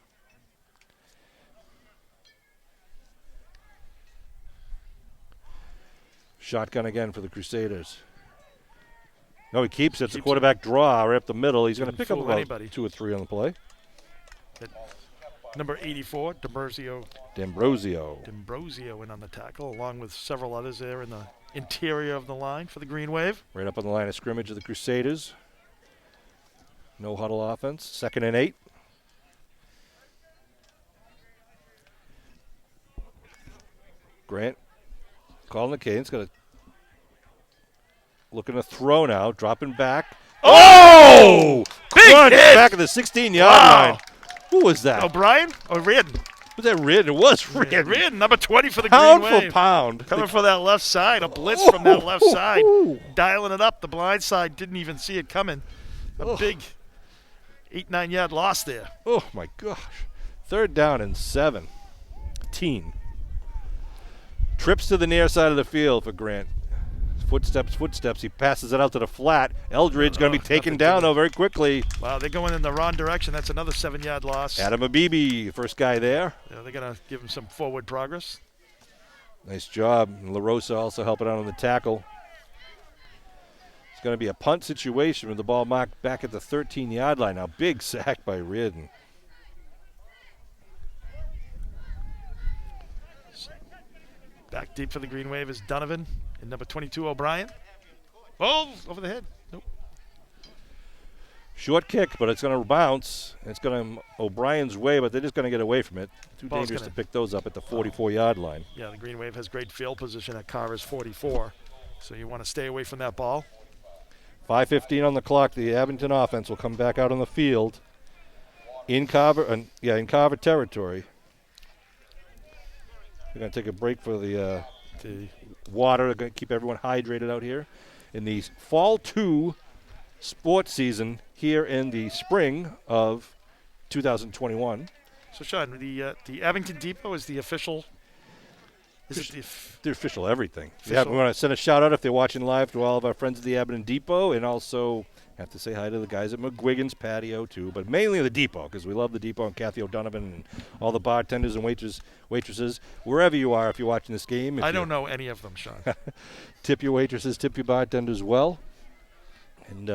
Shotgun again for the Crusaders. No, he keeps it. It's a quarterback draw right up the middle. He's going to pick up about 2 or 3 on the play. Number 84, D'Ambrosio in on the tackle, along with several others there in the interior of the line for the Green Wave. Right up on the line of scrimmage of the Crusaders. No huddle offense. 2nd and 8. Grant calling the cadence. Got a looking to throw now. Dropping back. Oh! Big Crunch hit! back at the 16-yard line. Who was that? O'Brien or Radin? Was that Rid? It was Rid. Radin, number 20 for the Pound Green Wave. for pound. Coming for that left side. A blitz from that left side. Dialing it up. The blind side didn't even see it coming. A big 8-9 yard loss there. Oh, my gosh. 3rd down and 17. Trips to the near side of the field for Grant. Footsteps. He passes it out to the flat. Eldridge going to be taken down, though, very quickly. Wow, they're going in the wrong direction. That's another 7-yard loss. Adam Abibi, first guy there. Yeah, they're going to give him some forward progress. Nice job. And LaRosa also helping out on the tackle. It's going to be a punt situation with the ball marked back at the 13-yard line. Now, big sack by Reardon. Back deep for the Green Wave is Donovan and number 22, O'Brien. Oh, over the head. Nope. Short kick, but it's going to bounce. It's going to O'Brien's way, but they're just going to get away from it. Too dangerous to pick those up at the 44-yard line. Yeah, the Green Wave has great field position at Carver's 44, so you want to stay away from that ball. 5:15 on the clock. The Abington offense will come back out on the field in Carver, in Carver territory. We're going to take a break for the water. We're going to keep everyone hydrated out here in the Fall 2 sports season here in the spring of 2021. So, Sean, the Abington Depot is the official Is it They're official everything. Yeah, Official. we want to send a shout out if they're watching live to all of our friends at the Abington Depot, and also have to say hi to the guys at McGuigan's Patio too, but mainly the Depot because we love the Depot and Kathy O'Donovan and all the bartenders and waitresses wherever you are. If you're watching this game, I don't know any of them, Sean. tip your waitresses, tip your bartenders well, and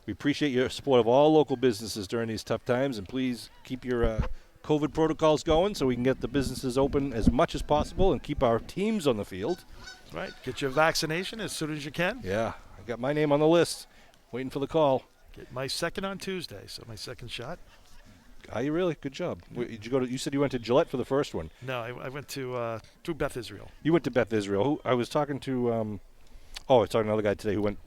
we appreciate your support of all local businesses during these tough times, and please keep your COVID protocols going so we can get the businesses open as much as possible and keep our teams on the field. Right. Get your vaccination as soon as you can. Yeah, I got my name on the list, waiting for the call. Get my second on Tuesday, so my second shot. Are you really? Good job. Did you go to? You said you went to Gillette for the first one. No, I went to Beth Israel. You went to Beth Israel. Who I was talking to. I was talking to another guy today who went.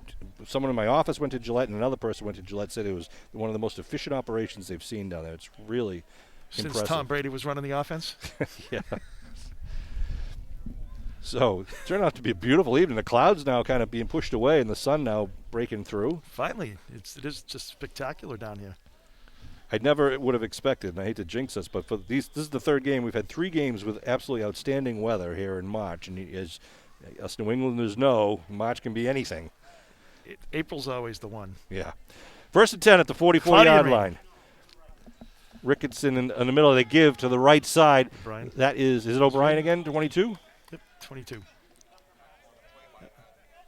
Someone in my office went to Gillette, and another person went to Gillette. Said it was one of the most efficient operations they've seen down there. It's really Since impressive. Tom Brady was running the offense. Yeah. So it turned out to be a beautiful evening. The clouds now kind of being pushed away, and the sun now breaking through. Finally, it is just spectacular down here. I never would have expected, and I hate to jinx us, but for this is the third game. We've had 3 games with absolutely outstanding weather here in March, and as us New Englanders know, March can be anything. April's always the one. Yeah. First and 10 at the 44-yard line. Ricketson in the middle. They give to the right side. Brian. That is it O'Brien again, 22? Yep, 22.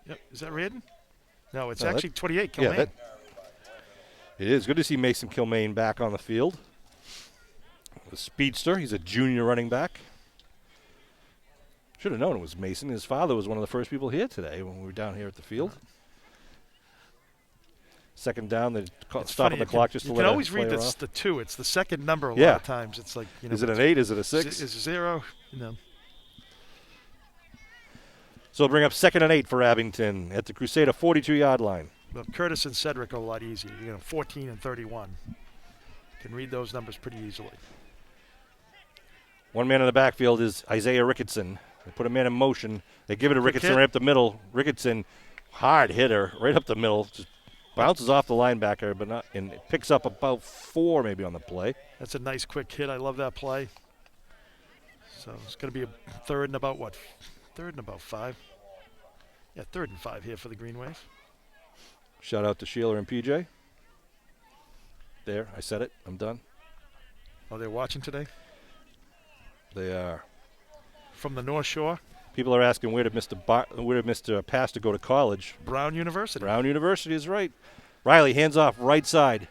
Yep. Is that Reardon? No, it's No, actually 28. Yeah, Kilmaine. it is good to see Mason Kilmaine back on the field. The speedster. He's a junior running back. Should have known it was Mason. His father was one of the first people here today when we were down here at the field. Second down, they stopping the clock just to let You can always read off. the 2. It's the second number a Yeah. lot of times. It's like, Is it an 8? Is it a 6? Is it 0? So it'll bring up 2nd and 8 for Abington at the Crusader 42-yard line. Well, Curtis and Cedric are a lot easier. 14 and 31. Can read those numbers pretty easily. One man in the backfield is Isaiah Ricketson. They put a man in motion. They give it to Ricketson hit. right up the middle. Ricketson, hard hitter, right up the middle. Just bounces off the linebacker, but not, and it picks up about 4 maybe on the play. That's a nice quick hit. I love that play. So it's going to be a third and about what? Third and about 5. Yeah, 3rd and 5 here for the Green Wave. Shout out to Sheila and PJ. There, I said it. I'm done. Oh, they're watching today? They are. From the North Shore? People are asking where did Mr. Pastor go to college? Brown University. Brown University is right. Riley, hands off, right side.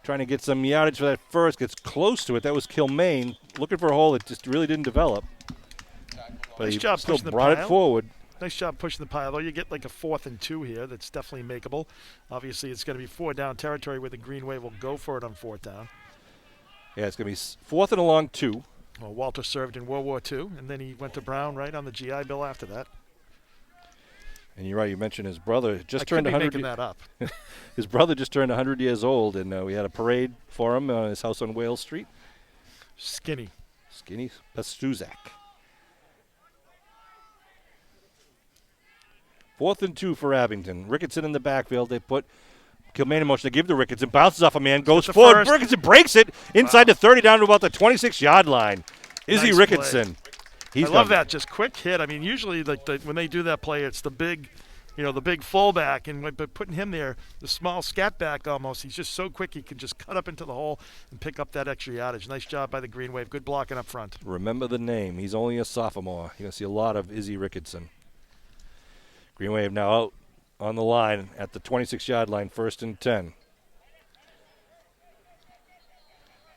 Trying to get some yardage for that first. Gets close to it. That was Kilmaine. Looking for a hole that just really didn't develop. But Nice he job still pushing the brought it pile. forward. Nice job pushing the pile, though. You get like a 4th and 2 here. That's definitely makeable. Obviously, it's going to be 4-down territory where the Green Wave will go for it on 4th down. Yeah, it's going to be 4th and a long 2. Well, Walter served in World War II, and then he went to Brown right on the GI Bill after that. And you're right. You mentioned his brother just I turned could be 100. making that up. His brother just turned 100 years old, and we had a parade for him on his house on Wales Street. Skinny. Skinny Pastuzak. 4th and 2 for Abington. Ricketson in the backfield. They put Kilmaine in motion. They give to Ricketson. Bounces off a man. Goes the forward. first. Ricketson breaks it inside the 30 down to about the 26-yard line. Izzy Nice Ricketson. I love that. Just quick hit. I mean, usually when they do that play, it's the big fullback, and but putting him there, the small scat back almost, he's just so quick he can just cut up into the hole and pick up that extra yardage. Nice job by the Green Wave. Good blocking up front. Remember the name. He's only a sophomore. You're going to see a lot of Izzy Ricketson. Green Wave now out on the line at the 26-yard line, 1st and 10.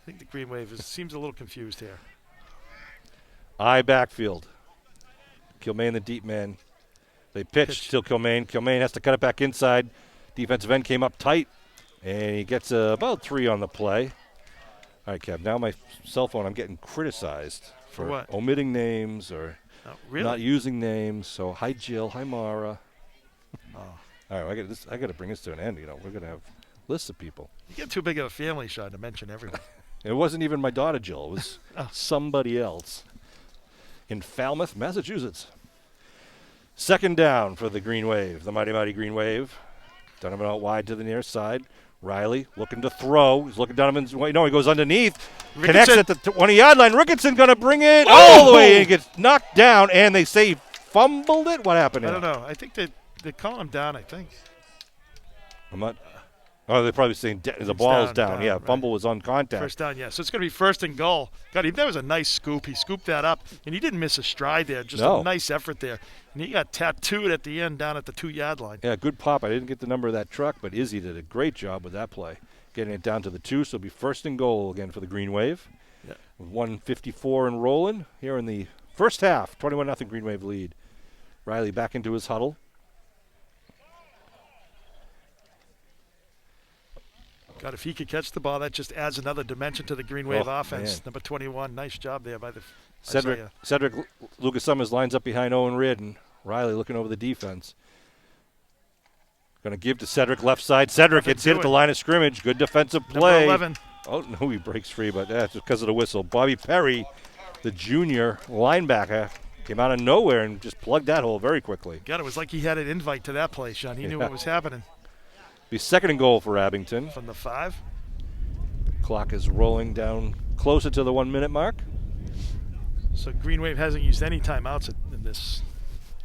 I think the Green Wave seems a little confused here. I backfield. Kilmaine the deep man. They pitch till Kilmaine. Kilmaine has to cut it back inside. Defensive end came up tight, and he gets about 3 on the play. All right, Kev, now my cell phone, I'm getting criticized For what? omitting names or Oh, really? not using names. So hi, Jill. Hi, Mara. Oh. All right, I got to bring this to an end. We're going to have lists of people. You get too big of a family, Sean, to mention everyone. It wasn't even my daughter, Jill. It was Oh. somebody else in Falmouth, Massachusetts. 2nd down for the Green Wave, the mighty, mighty Green Wave. Donovan out wide to the near side. Riley looking to throw. He's looking Donovan's way. No, he goes underneath. Ricketson. Connects at the 20-yard line. Ricketson going to bring it all the way and gets knocked down. And they say he fumbled it. What happened I here? don't know. I think they're calling him down, I think. I'm not. Oh, they're probably saying the ball's down. Yeah, right. fumble was on contact. First down, yeah. So it's going to be first and goal. God, that was a nice scoop. He scooped that up, and he didn't miss a stride there. Just a nice effort there. And he got tattooed at the end down at the 2-yard line. Yeah, good pop. I didn't get the number of that truck, but Izzy did a great job with that play, getting it down to the 2. So it'll be first and goal again for the Green Wave. Yeah. With 1:54 and rolling here in the first half. 21-0 Green Wave lead. Riley back into his huddle. God, if he could catch the ball, that just adds another dimension to the Green Wave offense. Man. Number 21, nice job there by the Cedric Lucas Summers lines up behind Owen Reardon. Riley looking over the defense. Going to give to Cedric left side. Cedric gets hit at the line of scrimmage. Good defensive play. Number 11. Oh, no, he breaks free, but that's because of the whistle. Bobby Perry, the junior linebacker, came out of nowhere and just plugged that hole very quickly. God, it was like he had an invite to that play, Sean. He knew what was happening. Be second and goal for Abington. From the 5. Clock is rolling down closer to the 1-minute mark. So Green Wave hasn't used any timeouts in this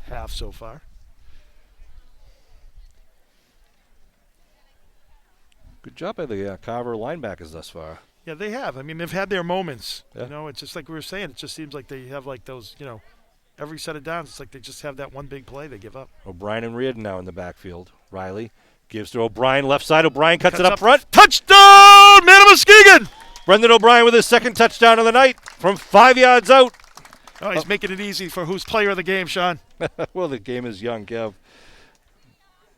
half so far. Good job by the Carver linebackers thus far. Yeah, they have. I mean, they've had their moments. Yeah. You know, it's just like we were saying. It just seems like they have like those, every set of downs, it's like they just have that one big play they give up. O'Brien and Reardon now in the backfield. Riley gives to O'Brien, left side. O'Brien cuts it up front. Touchdown, man of Muskegon! Brendan O'Brien with his second touchdown of the night from 5 yards out. Oh, he's making it easy for who's player of the game, Sean. Well, the game is young, Kev.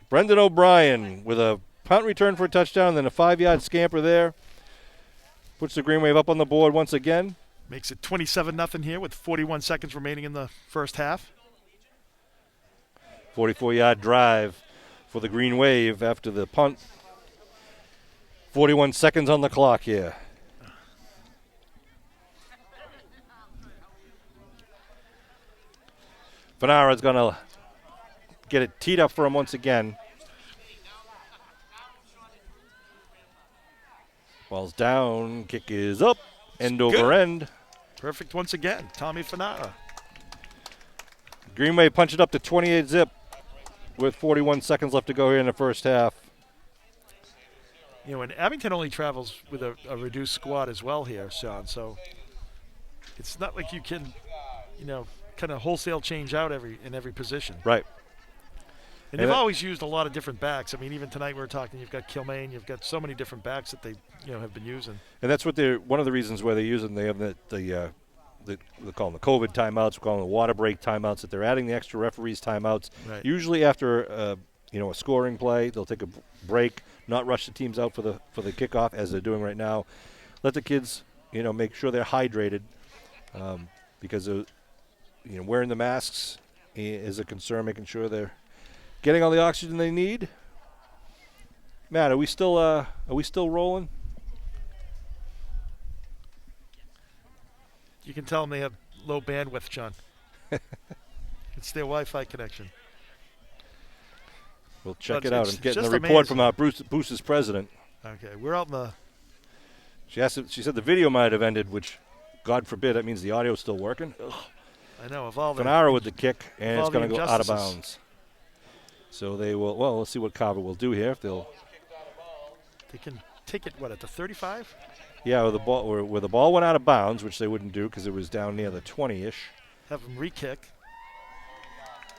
Brendan O'Brien with a punt return for a touchdown, then a 5-yard scamper there. Puts the Green Wave up on the board once again. Makes it 27-0 here with 41 seconds remaining in the first half. 44-yard drive for the Green Wave after the punt. 41 seconds on the clock here. Fanara's going to get it teed up for him once again. Ball's down, kick is up, end over end. Perfect once again, Tommy Fanara. Green Wave punched it up to 28 zip with 41 seconds left to go here in the first half. You know, and Abington only travels with a reduced squad as well here, Sean, so it's not like you can, kind of wholesale change out in every position. Right. And they've always used a lot of different backs. I mean, even tonight we were talking, you've got Kilmaine, you've got so many different backs that they, have been using. And that's what one of the reasons why they're using, they have they call them the COVID timeouts, we call them the water break timeouts, that they're adding the extra referees timeouts. Right. Usually after, a scoring play, they'll take a break, not rush the teams out for the kickoff as they're doing right now. Let the kids, make sure they're hydrated because, wearing the masks is a concern, making sure they're getting all the oxygen they need. Matt, are we still rolling? You can tell them they have low bandwidth, John. It's their Wi-Fi connection. We'll check it out. I'm getting a report from our Bruce's president. Okay, we're out in the. She said the video might have ended, which, God forbid, that means the audio's still working. Ugh. I know. Of all the Fanara with the kick, and it's going to go out of injustices. bounds. So they will. Well, let's see what Carver will do here. If they'll. They can take it at the 35. Yeah, where the ball went out of bounds, which they wouldn't do because it was down near the 20-ish. Have them re-kick.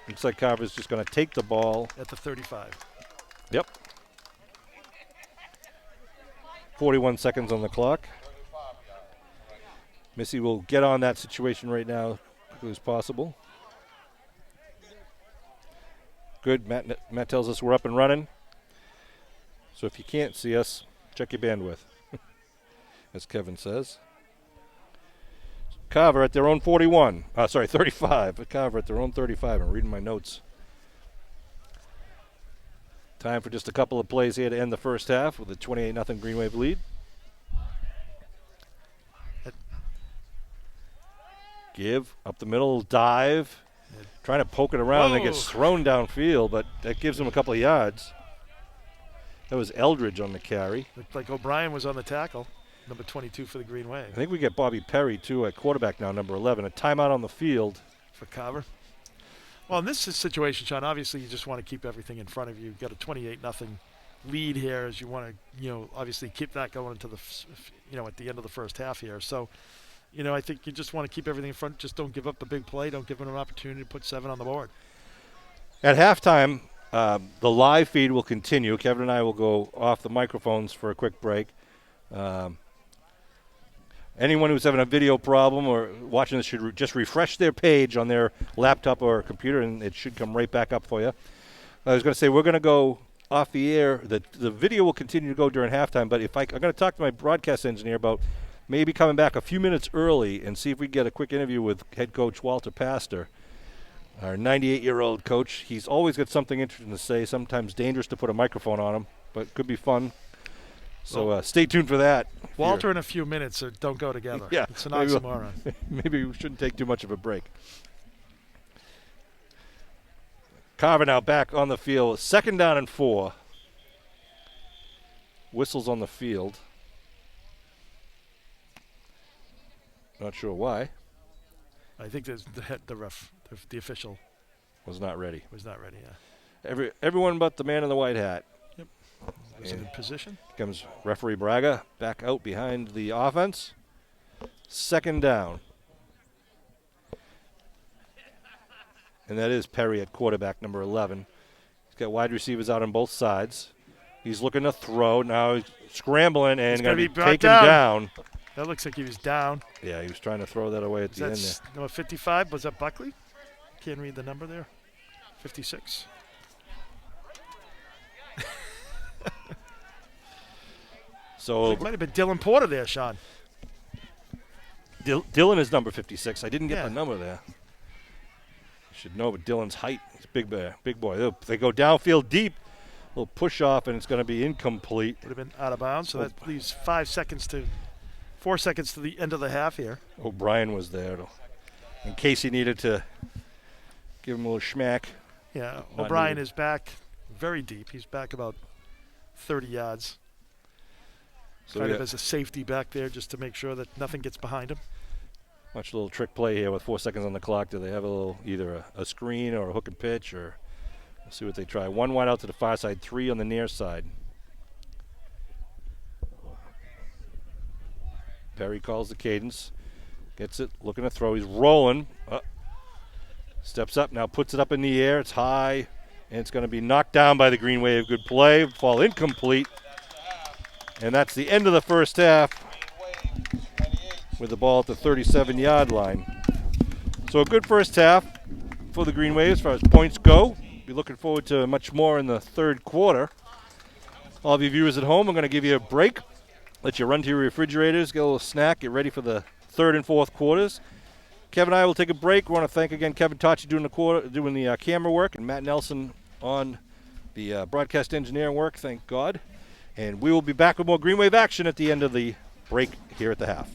Looks like Carver's just going to take the ball at the 35. Yep. 41 seconds on the clock. Missy will get on that situation right now as quickly as possible. Good. Matt tells us we're up and running. So if you can't see us, check your bandwidth, as Kevin says. Carver at their own 35. Carver at their own 35. I'm reading my notes. Time for just a couple of plays here to end the first half with a 28-0 Green Wave lead. Give, up the middle, dive. Trying to poke it around and it gets thrown downfield, but that gives him a couple of yards. That was Eldridge on the carry. Looked like O'Brien was on the tackle, number 22 for the Green Wave. I think we get Bobby Perry, too, at quarterback now, number 11. A timeout on the field. For Carver. Well, in this situation, Sean, obviously you just want to keep everything in front of you. You've got a 28-0 lead here, as you want to, obviously keep that going into the, at the end of the first half here. So, I think you just want to keep everything in front. Just don't give up a big play. Don't give them an opportunity to put 7 on the board. At halftime, the live feed will continue. Kevin and I will go off the microphones for a quick break. Anyone who's having a video problem or watching this should just refresh their page on their laptop or computer, and it should come right back up for you. I was going to say we're going to go off the air. The video will continue to go during halftime, but I'm going to talk to my broadcast engineer about maybe coming back a few minutes early and see if we get a quick interview with head coach Walter Pastor, our 98-year-old coach. He's always got something interesting to say, sometimes dangerous to put a microphone on him, but could be fun. So stay tuned for that. Walter in a few minutes don't go together. Yeah, it's an oxymoron. Maybe we shouldn't take too much of a break. Carver now back on the field. 2nd down and 4. Whistles on the field. Not sure why. I think the ref, the official, was not ready. Yeah. Everyone but the man in the white hat. Yep. Was it in position? Comes referee Braga back out behind the offense. 2nd down. And that is Perry at quarterback, number 11. He's got wide receivers out on both sides. He's looking to throw. Now he's scrambling and going to be taken down. That looks like he was down. Yeah, he was trying to throw that away at the end there. Number 55, was that Buckley? Can't read the number there. 56. So it might have been Dylan Porter there, Sean. Dylan is number 56. I didn't get the number there. You should know, but Dylan's height. He's big boy. They go downfield deep. A little push off, and it's going to be incomplete. Would have been out of bounds, so that leaves 4 seconds to the end of the half here. O'Brien was there in case he needed to give him a little schmack. Yeah, O'Brien is back very deep. He's back about 30 yards. So kind of as a safety back there just to make sure that nothing gets behind him. Watch a little trick play here with 4 seconds on the clock. Do they have either a screen or a hook and pitch, or we'll see what they try. 1 wide out to the far side, 3 on the near side. Perry calls the cadence. Gets it, looking to throw. He's rolling. Steps up, now puts it up in the air. It's high, and it's going to be knocked down by the Green Wave. Good play. Fall incomplete. And that's the end of the first half with the ball at the 37-yard line. So a good first half for the Green Wave as far as points go. Be looking forward to much more in the third quarter. All of you viewers at home, I'm going to give you a break. Let you run to your refrigerators, get a little snack, get ready for the third and fourth quarters. Kevin and I will take a break. We want to thank again Kevin Tocci doing the camera work, and Matt Nelson on the broadcast engineering work. Thank God. And we will be back with more Green Wave action at the end of the break here at the half.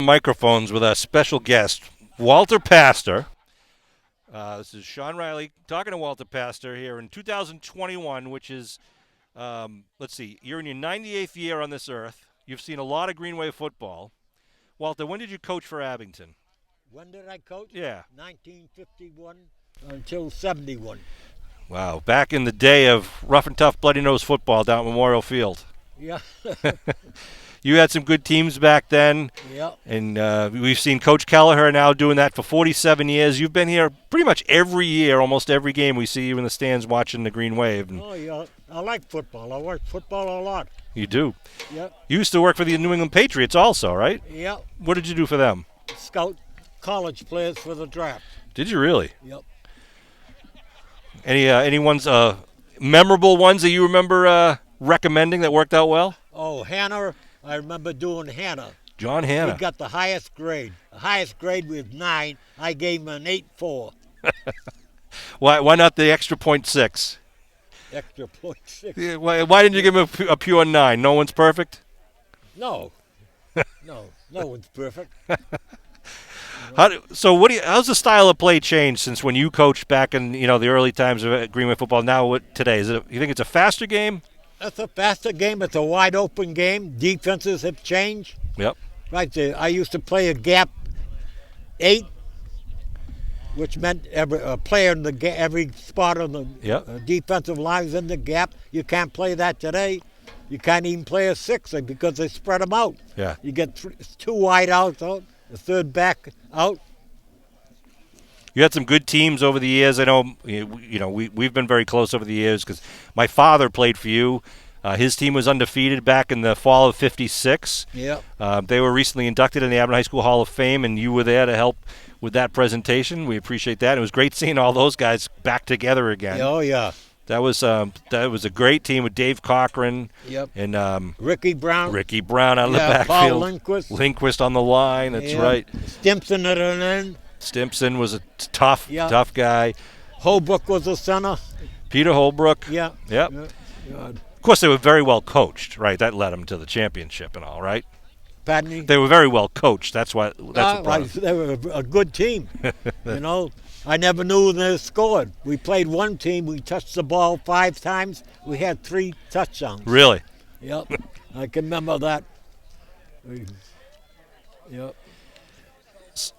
Microphones with our special guest, Walter Pastor. This is Sean Riley talking to Walter Pastor here in 2021, which is, let's see, you're in your 98th year on this earth. You've seen a lot of Green Wave football. Walter, when did you coach for Abington? When did I coach? Yeah. 1951 until 71. Wow, back in the day of rough and tough, bloody-nose football down at Memorial Field. Yeah. You had some good teams back then, Yeah. and we've seen Coach Kelleher now doing that for 47 years. You've been here pretty much every year, almost every game we see you in the stands watching the Green Wave. And Oh, yeah. I like football. I watch football a lot. you do. Yeah. You used to work for the New England Patriots also, right? Yeah. What did you do for them? Scout college players for the draft. Did you really? Yep. Any ones, memorable ones that you remember recommending that worked out well? Oh, Hannah. I remember doing Hannah. John He Hanna. got the highest grade. The highest grade was 9. I gave him an 8.4. Why not the extra 0.6? Extra 0.6. Yeah, why didn't you give him a pure 9? No one's perfect? No. No. No one's perfect. How's the style of play changed since when you coached back in the early times of Green Wave football? Now today? You think it's a faster game? It's a faster game. It's a wide open game. Defenses have changed. Yep. Right there. I used to play a gap 8, which meant every player in the every spot on the Yep. defensive line is in the gap. You can't play that today. You can't even play a 6 because they spread them out. Yeah. You get 2 wide outs out, the third back out. You had some good teams over the years. I know, we've been very close over the years because my father played for you. His team was undefeated back in the fall of '56. Yeah. They were recently inducted in the Abington High School Hall of Fame, and you were there to help with that presentation. We appreciate that. It was great seeing all those guys back together again. Oh yeah. That was a great team with Dave Cochran Yep. and Ricky Brown. Ricky Brown out of the Yeah, backfield. Paul Lindquist. Lindquist on the line. That's Yeah. right. Stimson at an end. Stimson was a tough guy. Holbrook was the center. Peter Holbrook. Yeah. Yep. Yeah. Of course, they were very well coached, right? That led them to the championship and all, right? Pardon me? They were very well coached. That's what brought them. They were a good team. I never knew they scored. We played one team. We touched the ball 5 times. We had 3 touchdowns. Really? Yep. I can remember that. Yep.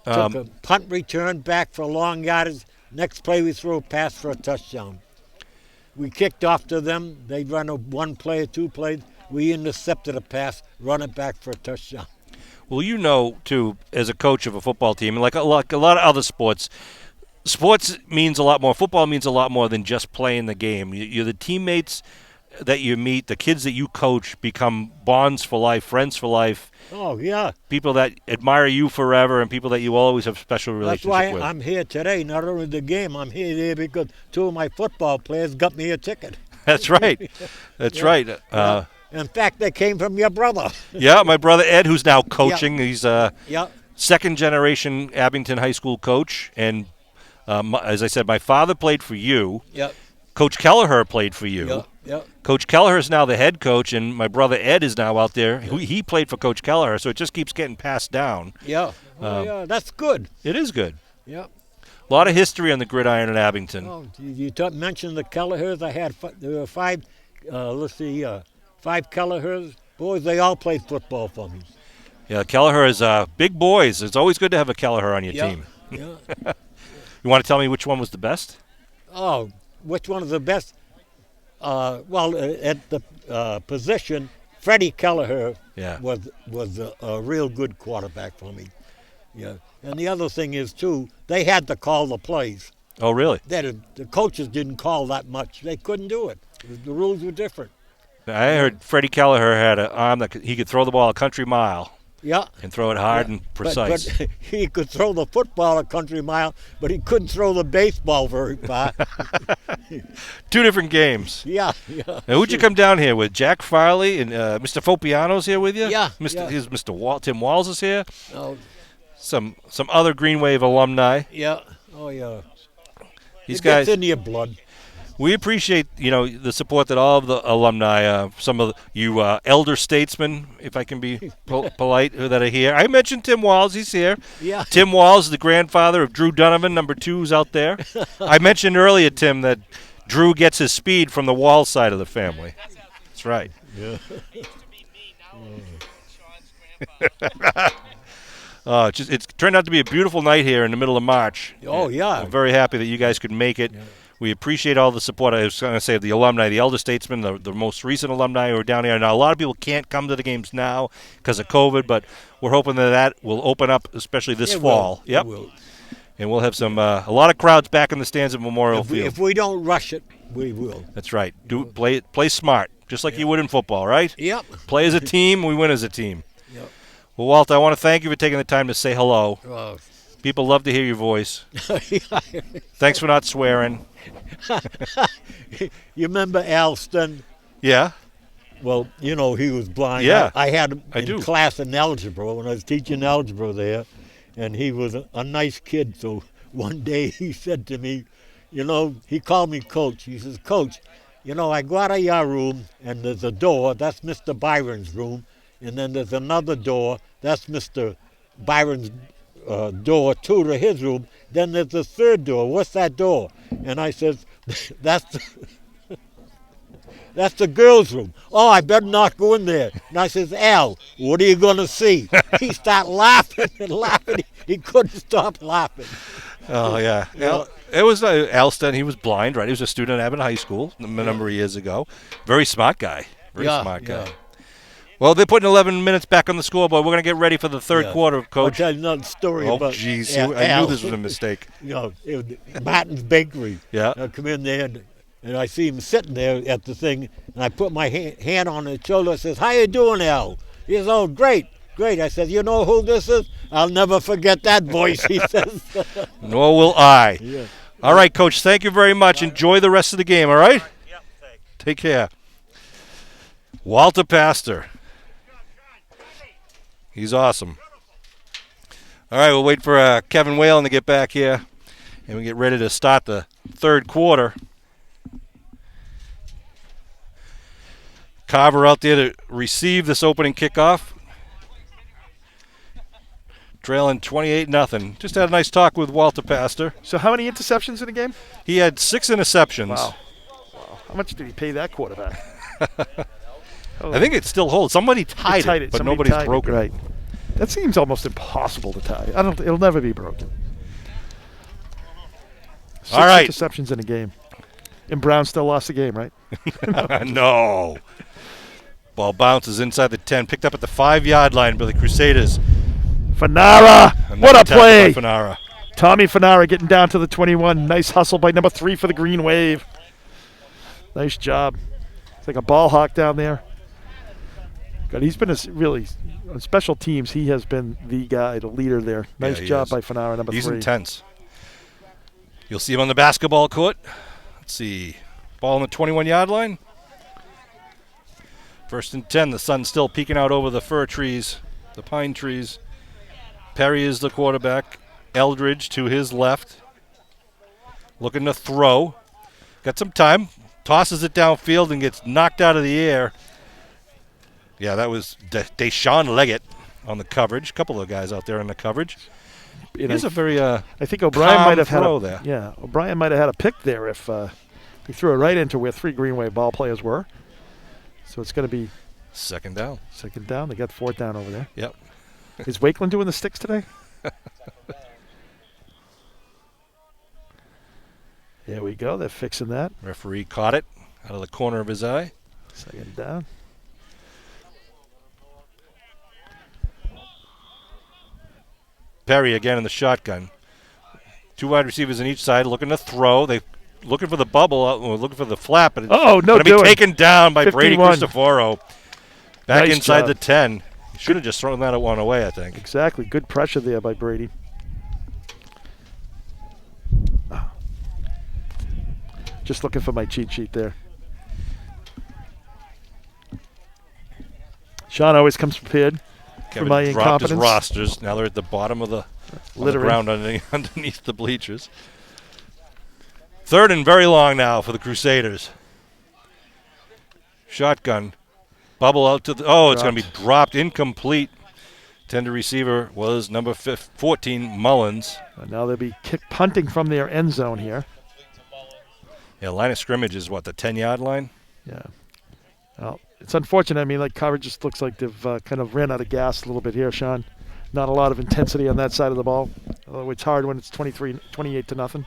Took a punt return back for long yardage. Next play we threw a pass for a touchdown. We kicked off to them. They run a 1 play or 2 plays. We intercepted a pass, run it back for a touchdown. Well, too, as a coach of a football team, and like a lot of other sports means a lot more. Football means a lot more than just playing the game. You're the teammates that you meet, the kids that you coach become bonds for life, friends for life. Oh, yeah. People that admire you forever and people that you always have special That's relationship why with. I'm here today, not only the game. I'm here because 2 of my football players got me a ticket. That's right. That's right. In fact, they came from your brother. Yeah, my brother Ed, who's now coaching. He's Yeah. second-generation Abington High School coach. And as I said, my father played for you. Yep. Coach Kelleher played for you. Yep. Yep. Coach Kelleher is now the head coach, and my brother Ed is now out there. He played for Coach Kelleher, so it just keeps getting passed down. Yeah. Yeah. That's good. It is good. Yep. A lot of history on the gridiron at Abington. Oh, you mentioned the Kellehers. There were 5. Let's see, 5 Kellehers. Boys, they all played football for me. Yeah, Kelleher is big boys. It's always good to have a Kelleher on your team. Yeah. You want to tell me which one was the best? Oh, which one is the best? At the position, Freddie Kelleher was a real good quarterback for me. Yeah. And the other thing is, too, they had to call the plays. Oh, really? The coaches didn't call that much. They couldn't do it. The rules were different. I heard Freddie Kelleher had an arm that he could throw the ball a country mile. Yeah. And throw it hard and precise. But he could throw the football a country mile, but he couldn't throw the baseball very far. 2 different games. Yeah. Now, who'd you come down here with? Jack Farley and Mr. Fopiano's here with you? Yeah. Tim Walls is here. Oh. Some other Green Wave alumni. Yeah. Oh, yeah. These it guys. gets in your blood. We appreciate, the support that all of the alumni, some of you elder statesmen, if I can be polite, that are here. I mentioned Tim Walls. He's here. Yeah. Tim Walls, the grandfather of Drew Donovan, number 2's out there. I mentioned earlier, Tim, that Drew gets his speed from the Wall side of the family. That's right. Yeah. It's turned out to be a beautiful night here in the middle of March. Oh, yeah. I'm very happy that you guys could make it. Yeah. We appreciate all the support. I was going to say of the alumni, the elder statesmen, the most recent alumni who are down here. Now, a lot of people can't come to the games now because of COVID, but we're hoping that will open up, especially this fall. Yep. It will. And we'll have some a lot of crowds back in the stands at Memorial Field. If we don't rush it, we will. That's right. Play smart, just like you would in football, right? Yep. Play as a team, we win as a team. Yep. Well, Walt, I want to thank you for taking the time to say hello. People love to hear your voice. Thanks for not swearing. You remember Alston? Yeah. Well, he was blind. Yeah. I had him in class in algebra when I was teaching algebra there, and he was a nice kid. So one day he said to me, he called me Coach. He says, Coach, I go out of your room, and there's a door. That's Mr. Byron's room. And then there's another door. That's Mr. Byron's door, to his room. Then there's a third door. What's that door? And I says, that's the girls' room. Oh, I better not go in there. And I says, Al, what are you going to see? He started laughing and laughing. He couldn't stop laughing. Oh, yeah. It was Alston. He was blind, right? He was a student at Abington High School a number of years ago. Very smart guy. Very smart guy. Yeah. Well, they're putting 11 minutes back on the scoreboard. We're going to get ready for the third quarter, Coach. I'll tell you another story about. Oh, jeez. I knew this was a mistake. It was Martin's Bakery. Yeah. I come in there, and I see him sitting there at the thing, and I put my hand on his shoulder and says, how you doing, Al? He says, oh, great. I said, you know who this is? I'll never forget that voice, he says. Nor will I. Yeah. All right, Coach, thank you very much. Enjoy the rest of the game, all right? Yep, thanks. Take care. Walter Pastor. He's awesome. All right, we'll wait for Kevin Whalen to get back here, and we get ready to start the third quarter. Carver out there to receive this opening kickoff. Trailing 28-0. Just had a nice talk with Walter Pastor. So how many interceptions in the game? He had 6 interceptions. Wow. How much did he pay that quarterback? I think it still holds. Somebody tied it, but nobody's broken it. Right. That seems almost impossible to tie. It'll never be broken. 6 All right. interceptions in a game. And Brown still lost the game, right? No. Ball bounces inside the 10, picked up at the 5-yard line by the Crusaders. Fanara! What a play! Fanara. Tommy Fanara getting down to the 21. Nice hustle by number 3 for the Green Wave. Nice job. It's like a ball hawk down there. God, he's been on special teams, he has been the guy, the leader there. Nice job by Fanara, number 3. He's intense. You'll see him on the basketball court. Let's see. Ball on the 21-yard line. 1st and 10. The sun's still peeking out over the fir trees, the pine trees. Perry is the quarterback. Eldridge to his left. Looking to throw. Got some time. Tosses it downfield and gets knocked out of the air. Yeah, that was Deshaun Leggett on the coverage. A couple of guys out there on the coverage. He's a very I think O'Brien might have had there. Yeah, O'Brien might have had a pick there if he threw it right into where 3 Green Wave ball players were. So it's going to be second down. Second down. They got 4th down over there. Yep. Is Wakeland doing the sticks today? There we go. They're fixing that. Referee caught it out of the corner of his eye. Second down. Perry again in the shotgun. 2 wide receivers on each side looking to throw. They looking for the bubble, or looking for the flap, but it's going to be taken down by 51. Brady Cristoforo. Back nice inside job. The 10. Should have just thrown that one away, I think. Exactly. Good pressure there by Brady. Just looking for my cheat sheet there. Sean always comes prepared. Kevin for my dropped his incompetence. rosters. Now they're at the bottom of the ground underneath the bleachers. 3rd and very long now for the Crusaders. Shotgun. Bubble out to the... Oh, it's going to be dropped. Incomplete. Tender receiver was number 14, Mullins. And now they'll be punting from their end zone here. Yeah, line of scrimmage is what, the 10-yard line? Yeah. Well, it's unfortunate. I mean, like, Carver just looks like they've kind of ran out of gas a little bit here, Sean. Not a lot of intensity on that side of the ball. Although it's hard when it's 28-0.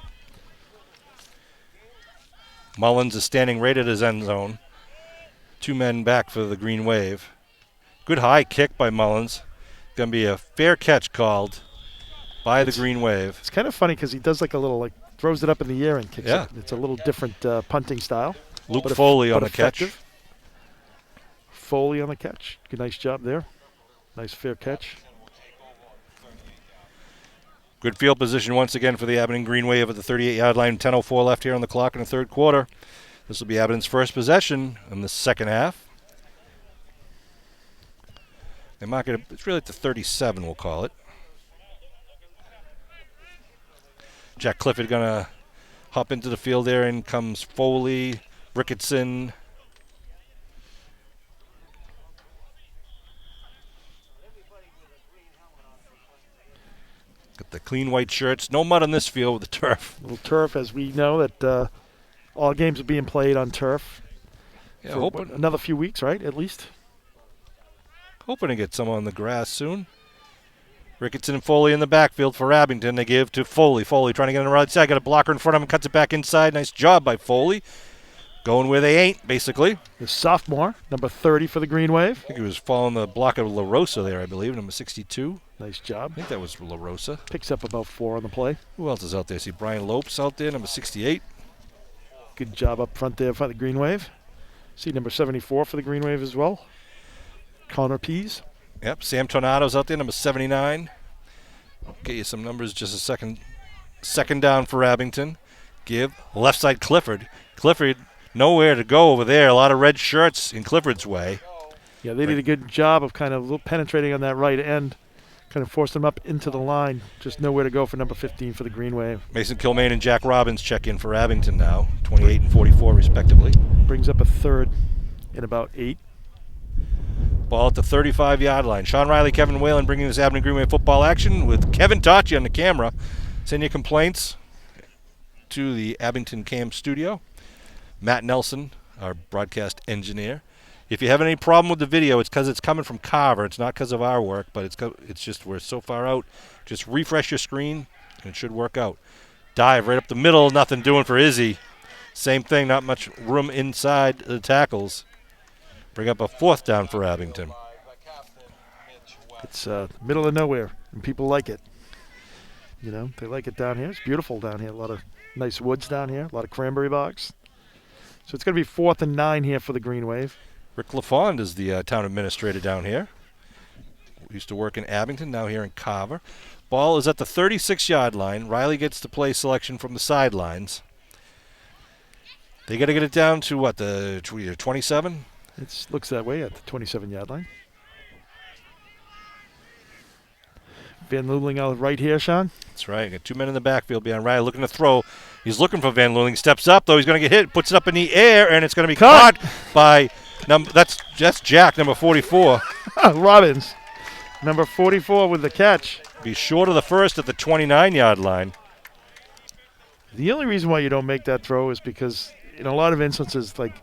Mullins is standing right at his end zone. 2 men back for the Green Wave. Good high kick by Mullins. Going to be a fair catch called by the Green Wave. It's kind of funny because he does like a little, throws it up in the air and kicks Yeah. it. It's a little different punting style. Luke but Foley on but the catch. effective. Foley on the catch. Good, nice job there. Nice fair catch. Good field position once again for the Abington Green Wave at the 38-yard line. 10:04 left here on the clock in the third quarter. This will be Abington's first possession in the second half. They mark it. It's really at the 37, we'll call it. Jack Clifford going to hop into the field there. In comes Foley, Ricketson. Got the clean white shirts. No mud on this field with the turf. A little turf, as we know that all games are being played on turf. Yeah, for hoping another few weeks, right? At least. to get some on the grass soon. Ricketson and Foley in the backfield for Abington. They give to Foley. Foley trying to get on the right side. Got a blocker in front of him. Cuts it back inside. Nice job by Foley. Going where they ain't, basically. The sophomore, number 30 for the Green Wave. I think he was following the block of La Rosa there, I believe, number 62. Nice job. I think that was La Rosa. Picks up about 4 on the play. Who else is out there? See Brian Lopes out there, number 68. Good job up front there for the Green Wave. See number 74 for the Green Wave as well. Connor Pease. Yep, Sam Tornado's out there, number 79. Get you some numbers just a second. Second down for Abington. Give left side Clifford. Clifford nowhere to go over there. A lot of red shirts in Clifford's way. Yeah, they did a good job of kind of penetrating on that right end. Kind of forced them up into the line. Just nowhere to go for number 15 for the Green Wave. Mason Kilmaine and Jack Robbins check in for Abington now, 28 and 44 respectively. Brings up a third in about 8. Ball at the 35-yard line. Sean Riley, Kevin Whalen bringing this Abington Green Wave football action with Kevin Tachi on the camera. Send your complaints to the Abington Cam studio. Matt Nelson, our broadcast engineer. If you have any problem with the video, it's because it's coming from Carver. It's not because of our work, but it's just we're so far out. Just refresh your screen, and it should work out. Dive right up the middle, nothing doing for Izzy. Same thing, not much room inside the tackles. Bring up a fourth down for Abington. It's middle of nowhere, and people like it. You know, they like it down here. It's beautiful down here. A lot of nice woods down here, a lot of cranberry bogs. So it's going to be 4th and 9 here for the Green Wave. Rick LaFond is the town administrator down here. Used to work in Abington, now here in Carver. Ball is at the 36-yard line. Riley gets the play selection from the sidelines. They got to get it down to, what, the 27? It looks that way at the 27-yard line. Van Luling out right here, Sean. That's right. Got 2 men in the backfield behind Riley looking to throw. He's looking for Van Luling. Steps up, though. He's going to get hit. Puts it up in the air, and it's going to be caught by that's Jack, number 44. Robbins, number 44 with the catch. Be short of the first at the 29-yard line. The only reason why you don't make that throw is because in a lot of instances, like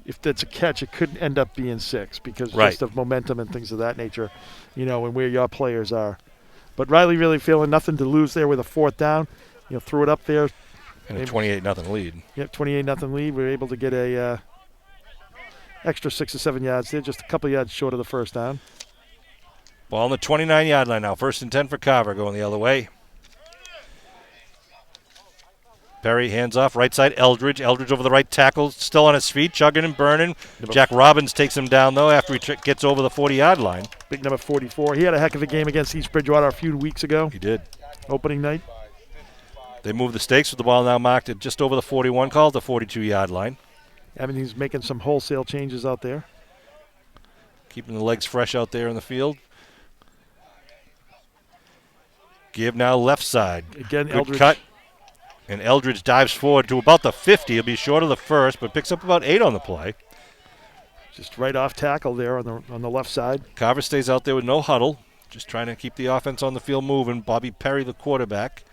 if that's a catch, it could end up being 6 because just of momentum and things of that nature, you know, and where your players are. But Riley really feeling nothing to lose there with a 4th down. You know, threw it up there. And a 28-0 lead. Yep, 28-0 lead. We were able to get a extra 6 or 7 yards there, just a couple yards short of the first down. Ball on the 29-yard line now. 1st and 10 for Carver going the other way. Perry hands off, right side, Eldridge. Eldridge over the right tackle, still on his feet, chugging and burning. Jack Robbins takes him down, though, after he gets over the 40-yard line. Big number 44. He had a heck of a game against East Bridgewater a few weeks ago. He did. Opening night. They move the stakes with the ball now marked at just over the 41, called the 42-yard line. I mean, he's making some wholesale changes out there. Keeping the legs fresh out there in the field. Give now left side. Again, Good Eldridge. cut. And Eldridge dives forward to about the 50. He'll be short of the first, but picks up about 8 on the play. Just right off tackle there on the left side. Carver stays out there with no huddle. Just trying to keep the offense on the field moving. Bobby Perry, the quarterback.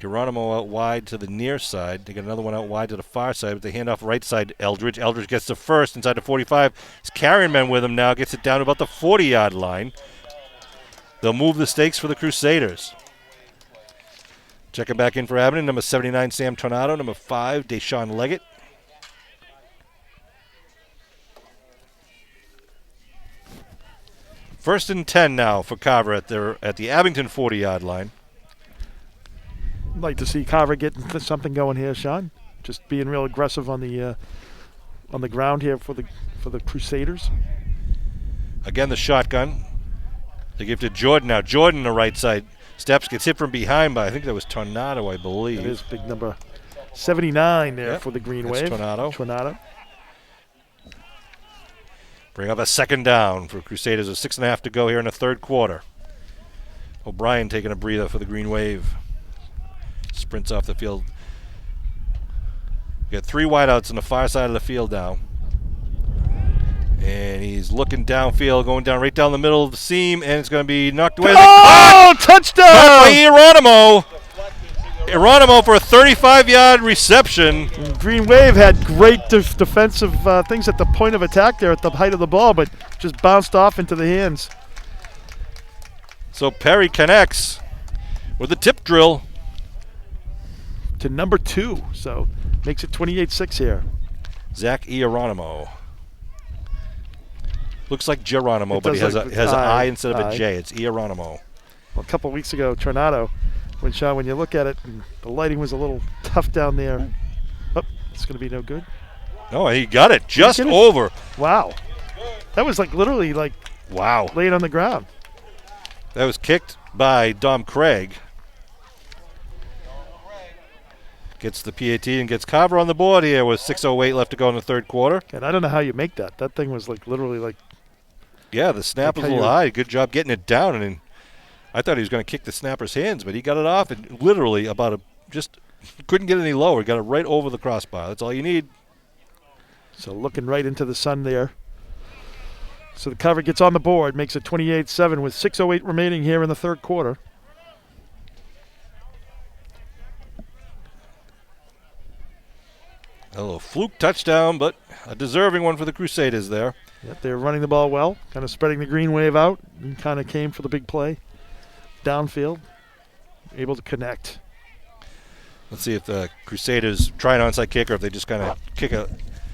Geronimo out wide to the near side. They get another one out wide to the far side, but they hand off right side Eldridge. Eldridge gets the first inside the 45. He's carrying men with him now. Gets it down to about the 40-yard line. They'll move the stakes for the Crusaders. Checking back in for Abington, number 79, Sam Tornado. Number 5, Deshaun Leggett. First and 10 now for Carver at the Abington 40-yard line. I'd like to see Carver get something going here, Sean. Just being real aggressive on the ground here for the Crusaders. Again, the shotgun. They give to Jordan now. Jordan, the right side steps, gets hit from behind by, I think that was Tornado, I believe. That is big number 79 there for the Green Wave. Tornado. Bring up a second down for Crusaders with 6.5 to go here in the third quarter. O'Brien taking a breather for the Green Wave. Sprints off the field. Got 3 wideouts on the far side of the field now. And he's looking downfield, going down right down the middle of the seam, and it's going to be knocked away. Touchdown! Caught by Geronimo for a 35-yard reception. Green Wave had great defensive things at the point of attack there at the height of the ball, but just bounced off into the hands. So Perry connects with a tip drill. To number 2, so makes it 28-6 here. Zach Geronimo. Looks like Geronimo, It but he does has an I instead of I. a J. It's Geronimo. Well, a couple weeks ago, Tornado, when you look at it, the lighting was a little tough down there. Oh, it's going to be no good. No, he got it just over. Wow. That was literally Wow. laying on the ground. That was kicked by Dom Craig. Gets the PAT and gets Carver on the board here with 6:08 left to go in the third quarter. And I don't know how you make that. That thing was literally Yeah, the snap was a little high. Good job getting it down. And I thought he was going to kick the snapper's hands, but he got it off and literally just couldn't get any lower. Got it right over the crossbar. That's all you need. So looking right into the sun there. So the Carver gets on the board, makes it 28-7 with 6:08 remaining here in the third quarter. A little fluke touchdown, but a deserving one for the Crusaders there. Yep, they're running the ball well, kind of spreading the Green Wave out, and kind of came for the big play. Downfield, able to connect. Let's see if the Crusaders try an onside kick or if they just kind of kick a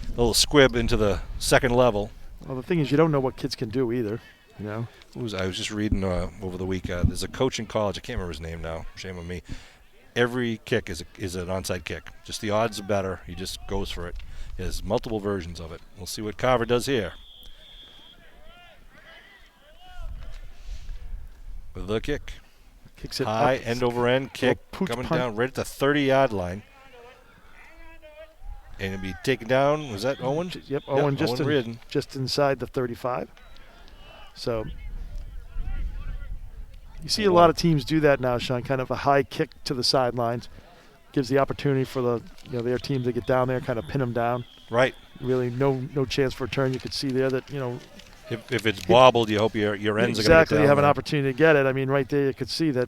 little squib into the second level. Well, the thing is, you don't know what kids can do either, I was just reading over the week. There's a coach in college. I can't remember his name now. Shame on me. Every kick is an onside kick. Just the odds are better. He just goes for it. There's multiple versions of it. We'll see what Carver does here. With the kick. Kicks it high, up. end over end kick, coming down right at the 30-yard line. And it'll be taken down. Was that Owen? Yep, Owen Reardon. just inside the 35. So you see a lot of teams do that now, Sean, kind of a high kick to the sidelines. Gives the opportunity for their team to get down there, kind of pin them down. Right. Really no chance for a turn. You could see there that, If it's wobbled, you hope your ends are going to get exactly, down you have an there. opportunity to get it. I mean, right there you could see that,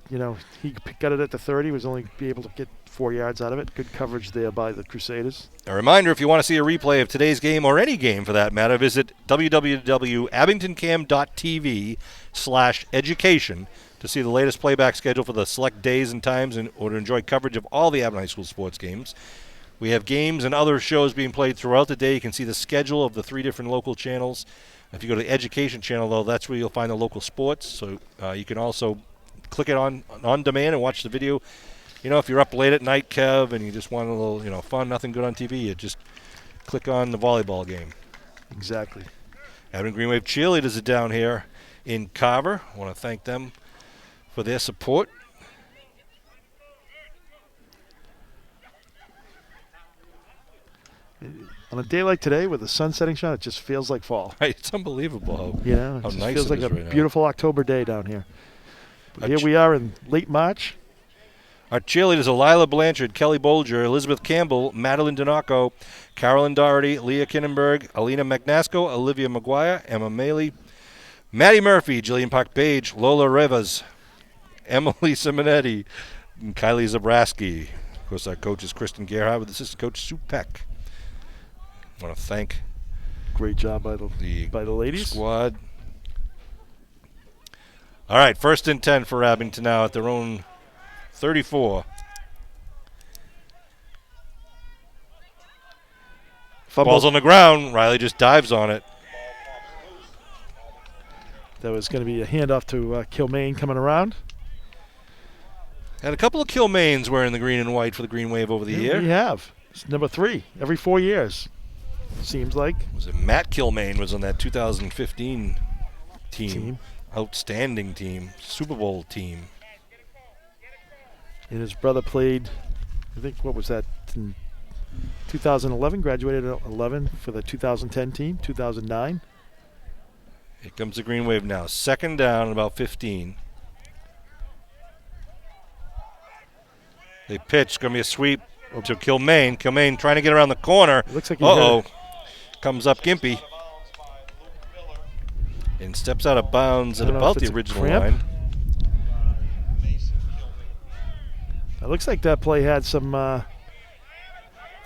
he got it at the 30, was only be able to get 4 yards out of it. Good coverage there by the Crusaders. A reminder, if you want to see a replay of today's game or any game for that matter, visit www.abingtoncam.tv/education to see the latest playback schedule for the select days and times or to enjoy coverage of all the Abington High School sports games. We have games and other shows being played throughout the day. You can see the schedule of the 3 different local channels. If you go to the education channel, though, that's where you'll find the local sports. So you can also click it on demand and watch the video. If you're up late at night, Kev, and you just want a little, fun, nothing good on TV, you just click on the volleyball game. Exactly. Abington Green Wave cheerleaders are down here in Carver. I want to thank them for their support. On a day like today with the sun setting, Sean, it just feels like fall. Right, it's unbelievable It how just nice feels it like is a right now. beautiful October day down here. But here we are in late March. Our cheerleaders are Lila Blanchard, Kelly Bolger, Elizabeth Campbell, Madeline Donaco, Carolyn Doherty, Leah Kinnenberg, Alina Magnasco, Olivia Maguire, Emma Maley, Maddie Murphy, Jillian Park-Page, Lola Rivas, Emily Simonetti, Kylie Zabrowski. Of course, our coach is Kristen Gerhardt with assistant coach Sue Peck. I want to thank Great job by the ladies. Squad. All right, 1st and 10 for Abington now at their own 34. Ball's on the ground. Riley just dives on it. That was going to be a handoff to Kilmaine coming around. Had a couple of Kilmaines wearing the green and white for the Green Wave over the year. We have. It's number 3 every 4 years, seems like. Was it Matt Kilmaine was on that 2015 team. Outstanding team. Super Bowl team. And his brother played, I think, what was that, in 2011, graduated at 11 for the 2010 team, 2009. Here comes the Green Wave now. 2nd down, about 15. They pitch. Going to be a sweep to Kilmaine. Kilmaine trying to get around the corner. Looks like he comes up Gimpy. And steps out of bounds at about the original line. It looks like that play had some the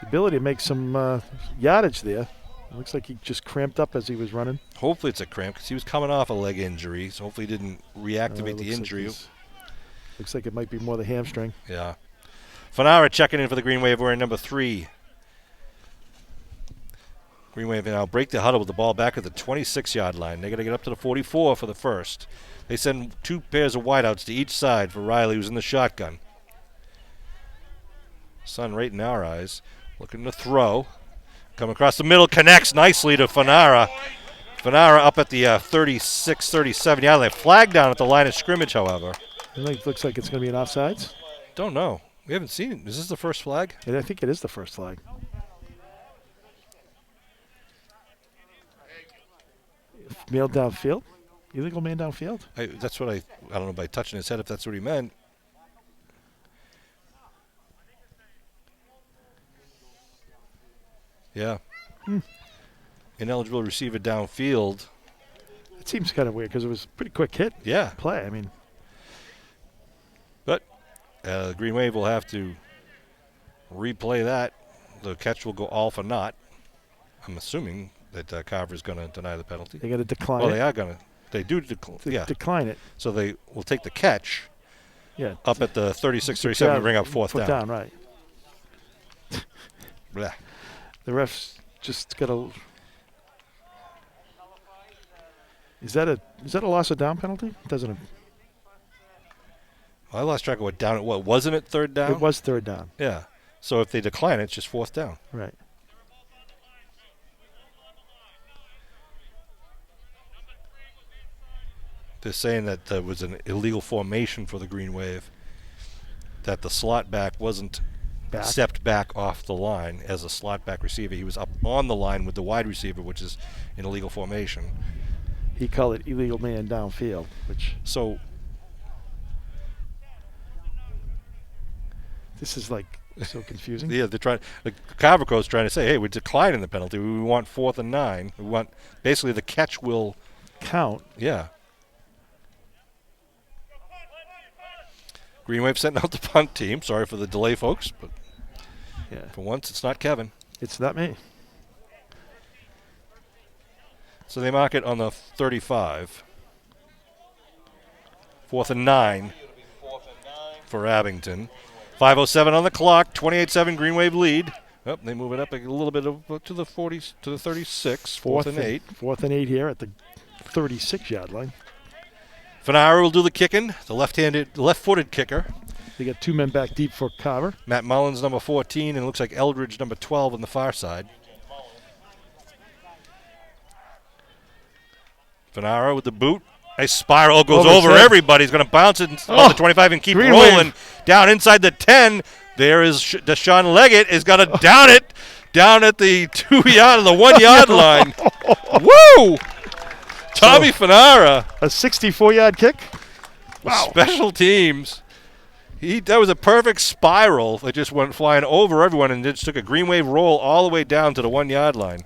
ability to make some yardage there. It looks like he just cramped up as he was running. Hopefully it's a cramp because he was coming off a leg injury, so hopefully he didn't reactivate the injury. Looks like it might be more the hamstring. Yeah. Fanara checking in for the Green Wave wearing number 3. Green Wave now break the huddle with the ball back at the 26-yard line. They got to get up to the 44 for the first. They send 2 pairs of wideouts to each side for Riley, who's in the shotgun. Sun right in our eyes. Looking to throw. Come across the middle, connects nicely to Fanara. Fanara up at the 36, 37-yard line. Flag down at the line of scrimmage, however. It looks like it's going to be an offsides. Don't know. We haven't seen it. Is this the first flag? I think it is the first flag. Mailed downfield? Illegal man downfield? That's what I don't know, by touching his head if that's what he meant. Yeah. Ineligible receiver downfield. It seems kind of weird because it was a pretty quick hit. Yeah. Play, I mean. But Green Wave will have to replay that. The catch will go all for naught. I'm assuming that Carver is going to deny the penalty. They got to decline it. Oh, they are going to. They do decline it. So they will take the catch. Yeah. Up at the 36, 37 and bring up fourth down. Right. Blah. The ref's just got to. Is that a loss of down penalty? Doesn't. I lost track of what down it was. Wasn't it 3rd down? It was 3rd down. Yeah. So if they decline it, it's just 4th down. Right. They're saying that there was an illegal formation for the Green Wave, that the slot back wasn't stepped back off the line as a slot back receiver. He was up on the line with the wide receiver, which is an illegal formation. He called it illegal man downfield, which. So. This is like so confusing. Yeah, they're trying. The Carver coach trying to say, "Hey, we're declining the penalty. We want 4th and 9. We want basically the catch will count." Yeah. Green Wave sending out the punt team. Sorry for the delay, folks, but for once it's not Kevin. It's not me. So they mark it on the 35. 4th and 9 for Abington. 5:07 on the clock. 28-7 Green Wave lead. Oh, they move it up a little bit to the 40s, to the 36. 4th and 8. 4th and 8 here at the 36-yard line. Fanara will do the kicking, the left-footed kicker. They got 2 men back deep for Carver. Matt Mullins, number 14, and it looks like Eldridge, number 12, on the far side. Fanara with the boot. Nice spiral, goes over everybody. He's going to bounce it on the 25 and keep rolling. Down inside the 10. There is Deshaun Leggett has got to down it down at the 2-yard, the 1-yard line. Woo! Tommy Fanara. A 64-yard kick. Wow. Special teams. That was a perfect spiral. It just went flying over everyone and just took a Green Wave roll all the way down to the 1-yard line.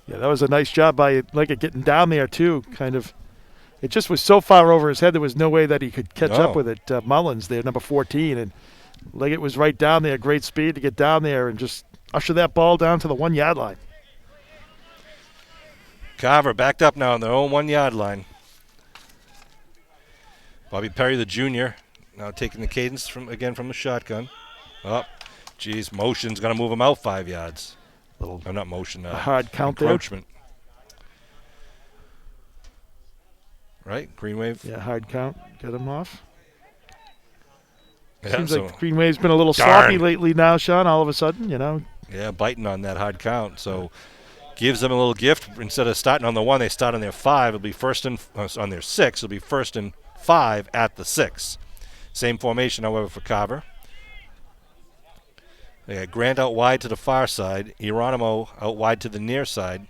Yeah, that was a nice job by Leggett getting down there, too, kind of It just was so far over his head, there was no way that he could catch No. up with it. Mullins there, number 14, and Leggett was right down there, great speed to get down there and just usher that ball down to the 1 yard line. Carver backed up now on their own 1 yard line. Bobby Perry, the junior, now taking the cadence from the shotgun. Up. Geez, motion's going to move him out 5 yards. Not motion. A hard count encroachment. Right? Green wave? there. Yeah, hard count. Get him off. Yeah, Seems so- like Green Wave's been a little Darn. sloppy lately now, Sean, all of a sudden, Yeah, biting on that hard count. So gives them a little gift. Instead of starting on the 1, they start on their 5. It'll be first and on their 6. It'll be first and 5 at the 6. Same formation, however, for Carver. They got Grant out wide to the far side. Hieronymo out wide to the near side.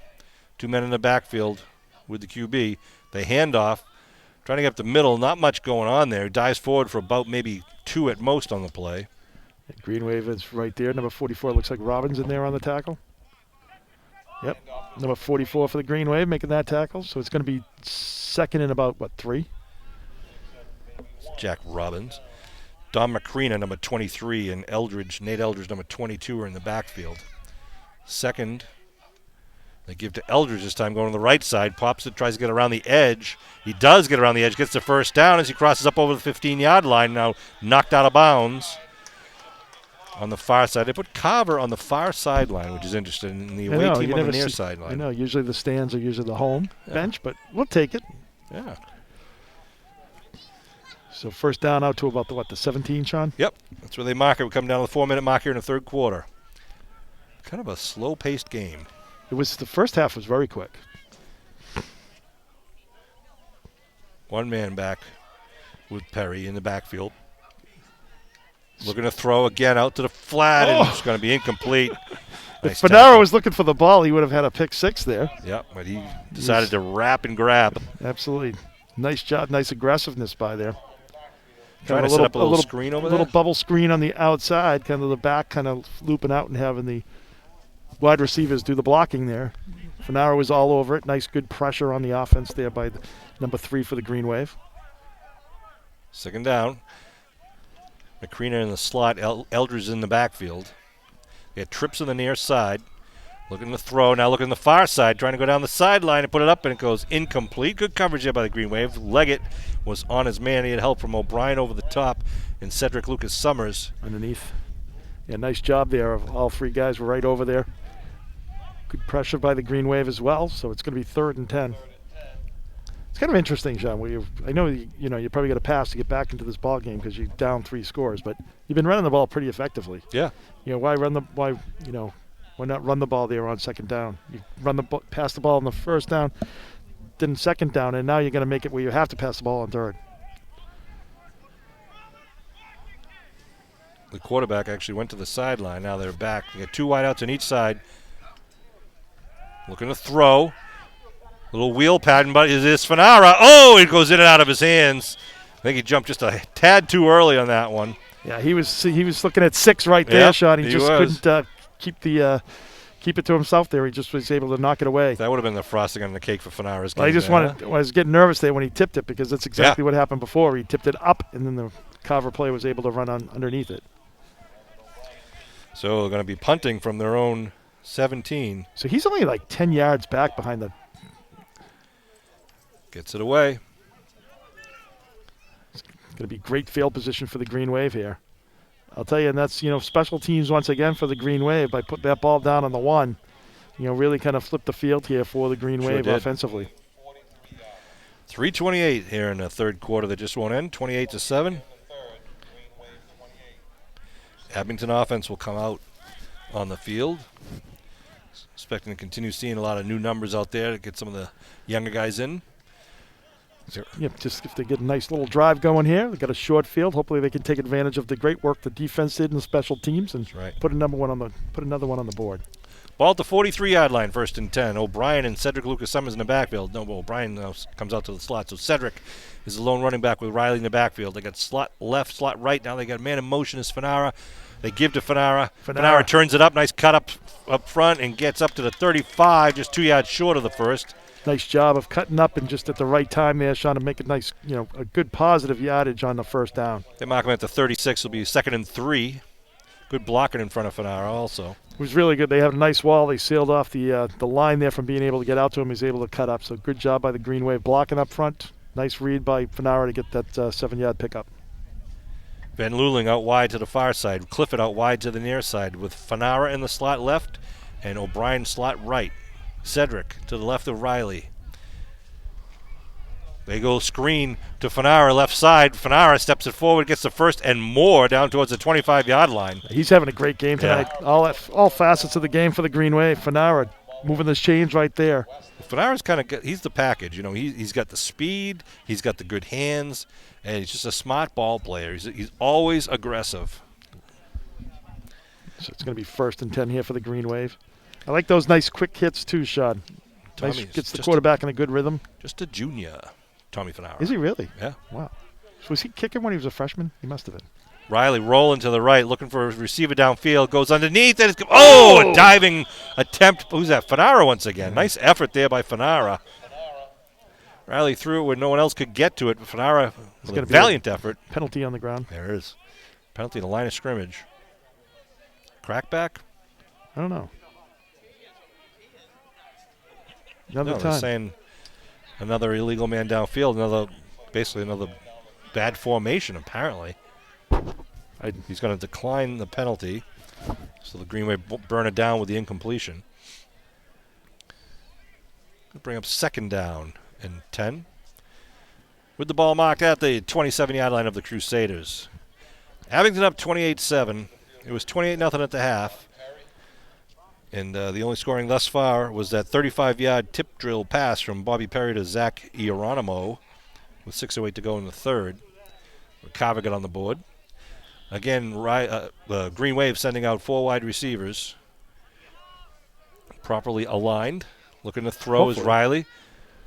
2 men in the backfield with the QB. They hand off, trying to get up the middle. Not much going on there. Dives forward for about maybe 2 at most on the play. Green Wave is right there. Number 44 looks like Robbins in there on the tackle. Yep. Number 44 for the Green Wave making that tackle. So it's going to be second and about, 3? Jack Robbins. Don Macrina, number 23, and Nate Eldridge, number 22, are in the backfield. Second, they give to Eldridge this time, going to the right side. Pops it, tries to get around the edge. He does get around the edge, gets the first down as he crosses up over the 15-yard line, now knocked out of bounds on the far side. They put Carver on the far sideline, which is interesting, and the away team on the near sideline. I know, usually the stands are usually the home bench, but we'll take it. Yeah. So first down out to about the 17, Sean? Yep, that's where they mark it. We come down to the 4-minute mark here in the third quarter. Kind of a slow-paced game. It was the first half was very quick. 1 man back with Perry in the backfield. Looking to throw again out to the flat, and it's going to be incomplete. If Fanaro was looking for the ball, he would have had a pick 6 there. Yep, but he decided to wrap and grab. Absolutely. Nice job, nice aggressiveness by there. Trying to set up a little screen over there. A little bubble screen on the outside, kind of the back kind of looping out and having the wide receivers do the blocking there. Fanaro was all over it. Nice, good pressure on the offense there by the number 3 for the Green Wave. Second down. Macrina in the slot. Eldridge in the backfield. They had trips on the near side. Looking to throw. Now looking to the far side. Trying to go down the sideline and put it up, and it goes incomplete. Good coverage there by the Green Wave. Leggett was on his man. He had help from O'Brien over the top and Cedric Lucas Summers Underneath. Yeah, nice job there. All 3 guys were right over there. Good pressure by the Green Wave as well, so it's going to be 3rd and 10. It's kind of interesting, John. I know you probably got to pass to get back into this ball game because you're down 3 scores, but you've been running the ball pretty effectively. Yeah. Why not run the ball there on second down? You pass the ball on the first down, then second down, and now you're going to make it where you have to pass the ball on 3rd. The quarterback actually went to the sideline. Now they're back. They got 2 wideouts on each side. Looking to throw. Little wheel pattern, but is this Fanara? Oh, it goes in and out of his hands. I think he jumped just a tad too early on that one. Yeah, he was looking at 6 right there, Sean. He just couldn't keep it to himself there. He just was able to knock it away. That would have been the frosting on the cake for Fanara's game. I was getting nervous there when he tipped it because that's exactly what happened before. He tipped it up, and then the Carver player was able to run underneath it. So they're going to be punting from their own 17. So he's only like 10 yards back behind the. Gets it away. It's going to be great field position for the Green Wave here. I'll tell you, and that's, special teams once again for the Green Wave by putting that ball down on the 1. Really kind of flipped the field here for the Green Wave offensively. 3:28 here in the third quarter that just won't end. 28-7. Abington offense will come out on the field. Expecting to continue seeing a lot of new numbers out there to get some of the younger guys in. Yep, just if they get a nice little drive going here, they've got a short field. Hopefully they can take advantage of the great work the defense did in the special teams and put another one on the board. Ball at the 43-yard line, 1st and 10. O'Brien and Cedric Lucas Summers in the backfield. No, O'Brien comes out to the slot. So Cedric is the lone running back with Riley in the backfield. They got slot left, slot right. Now they got man in motion as Fanara. They give to Fanara. Fanara turns it up. Nice cut up front and gets up to the 35, just 2 yards short of the first. Nice job of cutting up and just at the right time there, Sean, to make a nice, a good positive yardage on the first down. They mark him at the 36. Will be 2nd and 3. Good blocking in front of Fanara also. It was really good. They have a nice wall. They sealed off the line there from being able to get out to him. He's able to cut up. So good job by the Green Wave blocking up front. Nice read by Fanara to get that 7-yard pickup. Van Luling out wide to the far side. Clifford out wide to the near side with Fanara in the slot left and O'Brien slot right. Cedric to the left of Riley. They go screen to Fanara left side. Fanara steps it forward, gets the first and more down towards the 25-yard line. He's having a great game tonight. Yeah. All facets of the game for the Green Wave. Fanara moving this chains right there. Fanara's kind of good. He's the package. He's got the speed, he's got the good hands, and he's just a smart ball player. He's always aggressive. So it's going to be 1st and 10 here for the Green Wave. I like those nice quick hits too, Sean. Nice, gets the quarterback in a good rhythm. Just a junior, Tommy Fanara. Is he really? Yeah. Wow. So was he kicking when he was a freshman? He must have been. Riley rolling to the right, looking for a receiver downfield, goes underneath, and a diving attempt. Who's that? Fanara once again. Nice effort there by Fanara. Riley threw it where no one else could get to it, but Fanara with a valiant effort. Penalty on the ground. There it is. Penalty in the line of scrimmage. Crackback? I don't know. They're saying another illegal man downfield, basically another bad formation apparently. He's going to decline the penalty, so the Green Wave burn it down with the incompletion. Bring up 2nd down and 10. With the ball marked at the 27-yard line of the Crusaders. Abington up 28-7. It was 28-0 at the half. And the only scoring thus far was that 35-yard tip drill pass from Bobby Perry to Zach Ioronimo with 6:08 to go in the third. Carver got on the board. Again, the Green Wave sending out 4 wide receivers. Properly aligned. Looking to throw is Riley.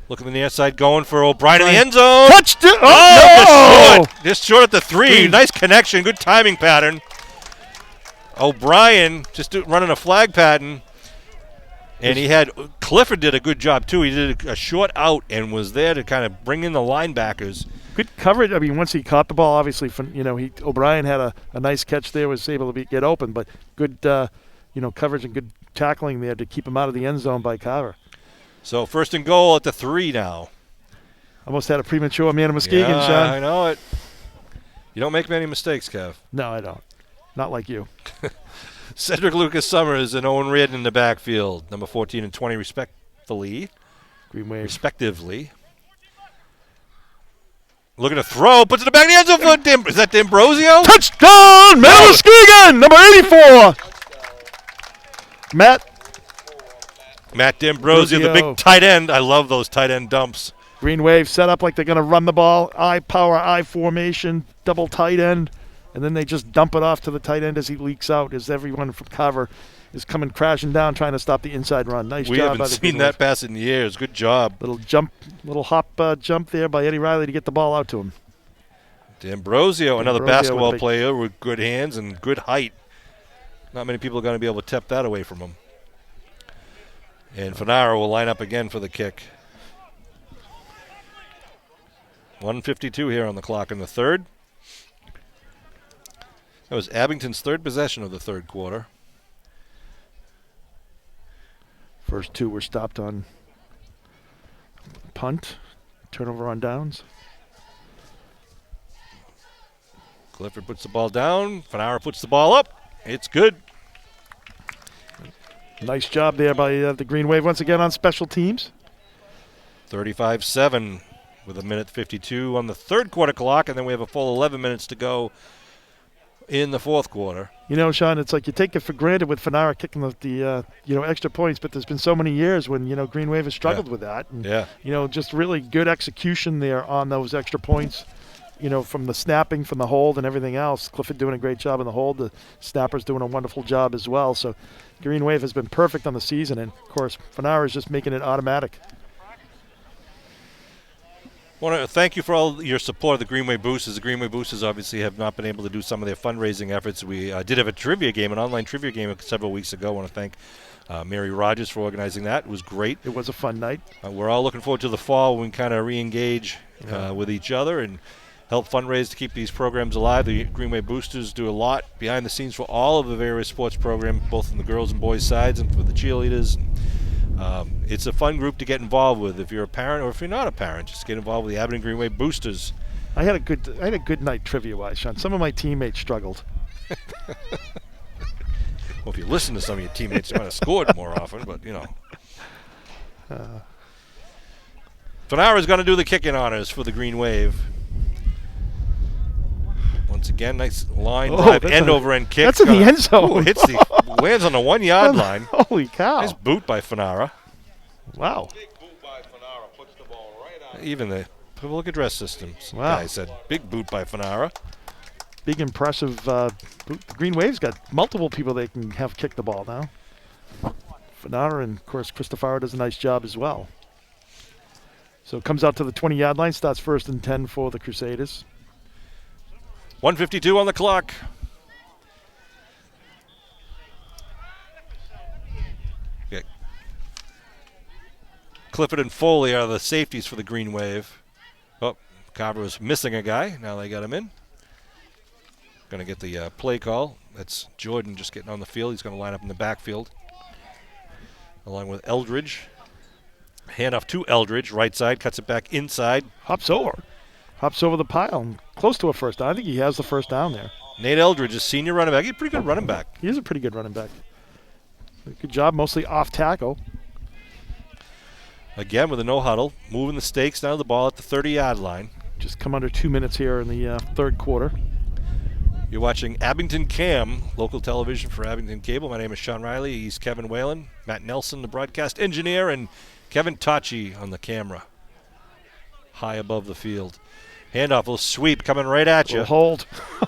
Looking to the near side, going for O'Brien in the end zone. Touchdown! Oh, no! Just short at the 3. Nice connection. Good timing pattern. O'Brien just running a flag pattern. And Clifford did a good job, too. He did a short out and was there to kind of bring in the linebackers. Good coverage. I mean, once he caught the ball, obviously, O'Brien had a nice catch there, was able to get open, but good, coverage and good tackling there to keep him out of the end zone by Carver. So 1st and goal at the 3 now. Almost had a premature man of Muskegon, Sean. I know it. You don't make many mistakes, Kev. No, I don't. Not like you. Cedric Lucas Summers and Owen Reardon in the backfield, number 14 and 20 respectively. Green Wave. Respectively. Looking to throw, puts it in the back of the end zone for is that D'Ambrosio? Touchdown, Muskegon, number 84. Matt D'Ambrosio, the big tight end. I love those tight end dumps. Green Wave set up like they're going to run the ball. I formation, double tight end. And then they just dump it off to the tight end as he leaks out, as everyone from Carver is coming crashing down trying to stop the inside run. Nice job by the We haven't seen that pass in years. Good job. Little hop jump there by Eddie Riley to get the ball out to him. D'Ambrosio, another basketball player with good hands and good height. Not many people are going to be able to tap that away from him. And Fanara will line up again for the kick. 1:52 here on the clock in the third. That was Abington's 3rd possession of the 3rd quarter. First 2 were stopped on punt, turnover on downs. Clifford puts the ball down. Fanara puts the ball up. It's good. Nice job there by the Green Wave once again on special teams. 35-7 with 1:52 on the 3rd quarter clock, and then we have a full 11 minutes to go in the 4th quarter. Sean, it's like you take it for granted with Fanara kicking the extra points, but there's been so many years when, Green Wave has struggled with that. And, just really good execution there on those extra points, from the snapping, from the hold and everything else. Clifford doing a great job in the hold. The snappers doing a wonderful job as well. So Green Wave has been perfect on the season. And, of course, Fanara is just making it automatic. Want to thank you for all your support of the Greenway Boosters. The Greenway Boosters obviously have not been able to do some of their fundraising efforts. We did have a trivia game, an online trivia game several weeks ago. I want to thank Mary Rogers for organizing that. It was great. It was a fun night. We're all looking forward to the fall when we kind of re-engage with each other and help fundraise to keep these programs alive. The Greenway Boosters do a lot behind the scenes for all of the various sports programs, both on the girls and boys sides, and for the cheerleaders. It's a fun group to get involved with. If you're a parent or if you're not a parent, just get involved with the Abington Greenway Boosters. I had a good night trivia-wise, Sean. Some of my teammates struggled. Well, if you listen to some of your teammates, you might have scored more often, but, you know. Fanara's going to do the kicking honors for the Green Wave. Once again, nice line drive, end-over-end kick. That's in the end zone. Lands on the 1-yard line. Holy cow. Nice boot by Fanara. Wow. Big boot by Fanara puts the ball right out. Even the public address systems Wow. guy said, big boot by Fanara. Big impressive boot. The Green Wave's got multiple people they can have kick the ball now. Fanara and, of course, Christopher does a nice job as well. So it comes out to the 20-yard line, starts 1st and 10 for the Crusaders. 1:52 on the clock. Yeah. Clifford and Foley are the safeties for the Green Wave. Oh, Carver was missing a guy. Now they got him in. Going to get the play call. That's Jordan just getting on the field. He's going to line up in the backfield along with Eldridge. Handoff to Eldridge, right side, cuts it back inside. Hops over the pile and close to a first down. I think he has the first down there. Nate Eldridge is senior running back. He's a pretty good running back. He is a pretty good running back. Good job, mostly off tackle. Again with a no huddle, moving the stakes down to the ball at the 30-yard line. Just come under 2 minutes here in the third quarter. You're watching Abington Cam, local television for Abington Cable. My name is Sean Riley. He's Kevin Whalen, Matt Nelson, the broadcast engineer, and Kevin Tachi on the camera. High above the field. Handoff, a little sweep coming right at you. Hold.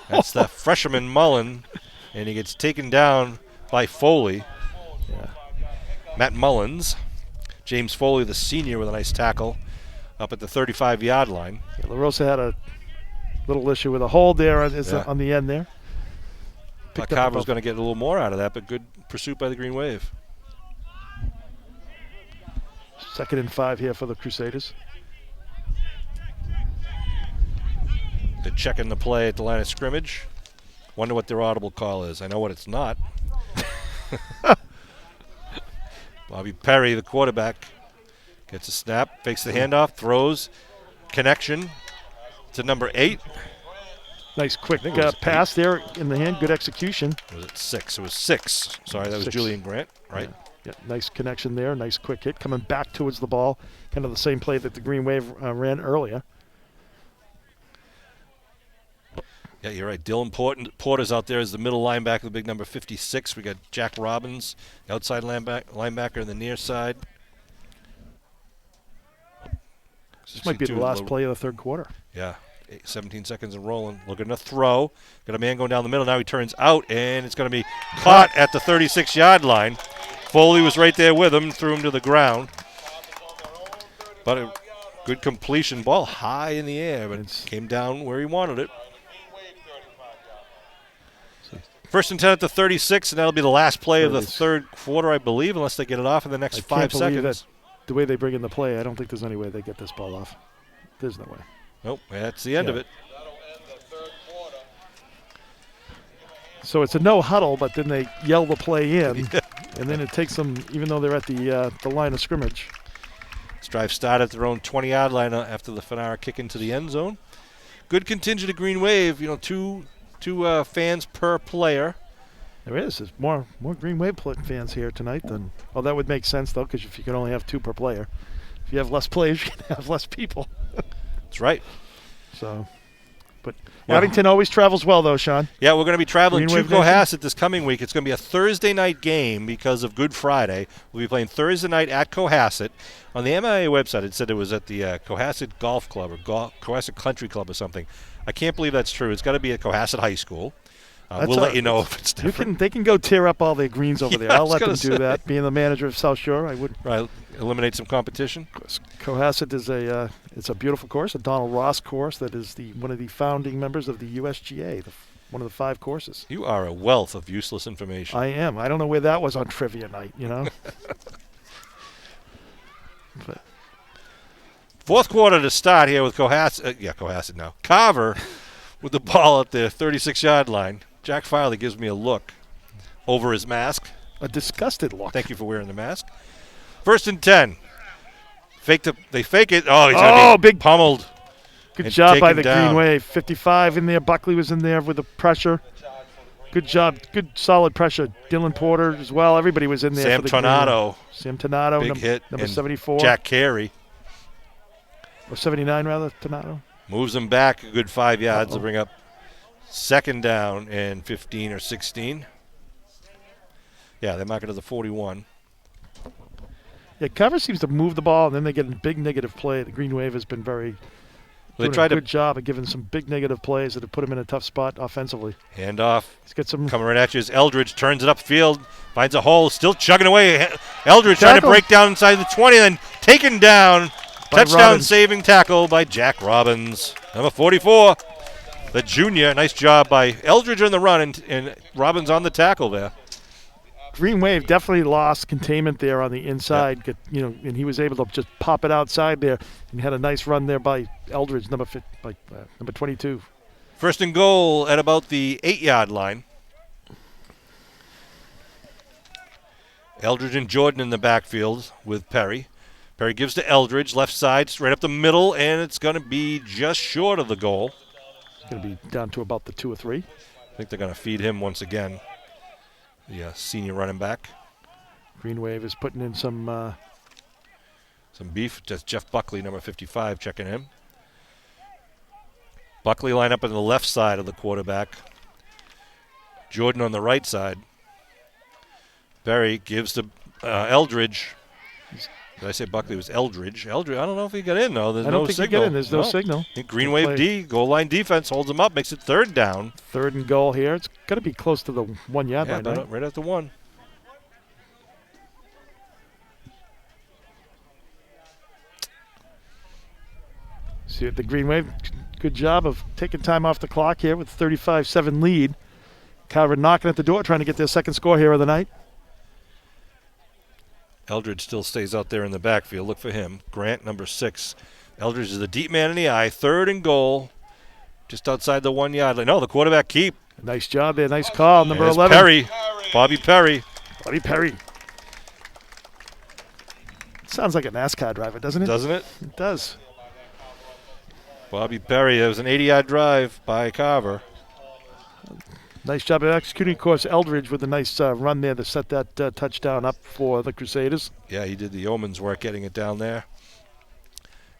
That's the freshman Mullen, and he gets taken down by Foley. Yeah. Matt Mullins. James Foley, the senior, with a nice tackle up at the 35-yard line. Yeah, LaRosa had a little issue with a hold there on the end there. Carver was going to get a little more out of that, but good pursuit by the Green Wave. 2nd and 5 here for the Crusaders. They're checking the play at the line of scrimmage. Wonder what their audible call is. I know what it's not. Bobby Perry, the quarterback, gets a snap, fakes the handoff, throws, connection to number 8. Nice quick pass there in the hand. Good execution. Was it 6? It was 6. Sorry, that was 6. Julian Grant, right? Yeah, nice connection there. Nice quick hit. Coming back towards the ball. Kind of the same play that the Green Wave ran earlier. Yeah, you're right. Dylan Porter's out there as the middle linebacker, the big number 56. We got Jack Robbins, the outside linebacker on the near side. This might be the last play of the third quarter. Yeah, 17 seconds and rolling. Looking to throw. Got a man going down the middle. Now he turns out, and it's going to be caught at the 36-yard line. Foley was right there with him, threw him to the ground. But a good completion. Ball high in the air, but it came down where he wanted it. 1st and 10 at the 36, and that'll be the last play of the third quarter, I believe, unless they get it off in the next 5 seconds. That the way they bring in the play, I don't think there's any way they get this ball off. There's no way. Nope, that's the end of it. So it's a no huddle, but then they yell the play in, and then it takes them, even though they're at the line of scrimmage. This drive started at their own 20-yard line after the Fanara kick into the end zone. Good contingent of Green Wave, two fans per player. There is. There's more Green Wave fans here tonight than. Oh, that would make sense though, because if you can only have 2 per player, if you have less players, you can have less people. That's right. So, but Abington always travels well though, Sean. Yeah, we're going to be traveling Green to Wave Cohasset this coming week. It's going to be a Thursday night game because of Good Friday. We'll be playing Thursday night at Cohasset. On the MIA website, it said it was at the Cohasset Golf Club or Cohasset Country Club or something. I can't believe that's true. It's got to be at Cohasset High School. We'll let you know if it's different. They can go tear up all their greens over there. I I'll was let them gonna do say. that. Being the manager of South Shore, I would. Right, eliminate some competition. Cohasset is it's a beautiful course, a Donald Ross course that is one of the founding members of the USGA, one of the 5 courses. You are a wealth of useless information. I am. I don't know where that was on trivia night, But Fourth quarter to start here with Cohasset. Cohasset now. Carver with the ball at the 36-yard line. Jack Farley gives me a look over his mask. a disgusted look. Thank you for wearing the mask. 1st and 10. They fake it. Oh, he's going to be big pummeled. Good and job by taken the down. Green Wave. 55 in there. Buckley was in there with the pressure. Good job. Good solid pressure. Dylan Porter as well. Everybody was in there. Sam for the Green Wave. Tornado. Sam Tornado. Big hit. Number and 74. Jack Carey Or 79 rather. Tornado. moves him back a good 5 yards to bring up 2nd down and 15 or 16. Yeah, they mark it as a 41. Yeah, Carver seems to move the ball, and then they get a big negative play. The Green Wave has been doing a good job of giving some big negative plays that have put him in a tough spot offensively. Hand off. He's got some Coming right at you is Eldridge. Turns it upfield. Finds a hole. Still chugging away. Eldridge trying to break down inside the 20, then taken down. By Touchdown Robbins. saving tackle by Jack Robbins. Number 44, the junior. Nice job by Eldridge on the run and Robbins on the tackle there. Green Wave definitely lost containment there on the inside, and he was able to just pop it outside there, and had a nice run there by Eldridge, number 22. 1st and goal at about the 8-yard line. Eldridge and Jordan in the backfield with Perry. Perry gives to Eldridge, left side, straight up the middle, and it's going to be just short of the goal. It's going to be down to about the 2 or 3. I think they're going to feed him once again, the senior running back. Green Wave is putting in some beef. Just Jeff Buckley, number 55, checking in. Buckley line up on the left side of the quarterback. Jordan on the right side. Perry gives to Eldridge. Did I say Buckley was Eldridge? Eldridge, I don't know if he got in, though. There's I don't no think signal. he got in. There's no signal. I think Green Wave D, goal line defense, holds him up, makes it 3rd down. 3rd and goal here. It's got to be close to the 1 yard line. Right at the 1. See the Green Wave, good job of taking time off the clock here with 35-7 lead. Carver knocking at the door, trying to get their 2nd score here of the night. Eldridge still stays out there in the backfield. Look for him. Grant, number 6. Eldridge is the deep man in the eye. 3rd and goal, just outside the 1 yard line. No, the quarterback keep. Nice job there. Nice call. Number There's 11. Perry. Bobby Perry. Bobby Perry. Sounds like a NASCAR driver, doesn't it? Doesn't it? It does. Bobby Perry. It was an 80-yard drive by Carver. Nice job of executing. Of course, Eldridge with a nice run there to set that touchdown up for the Crusaders. Yeah, he did the yeoman's work getting it down there.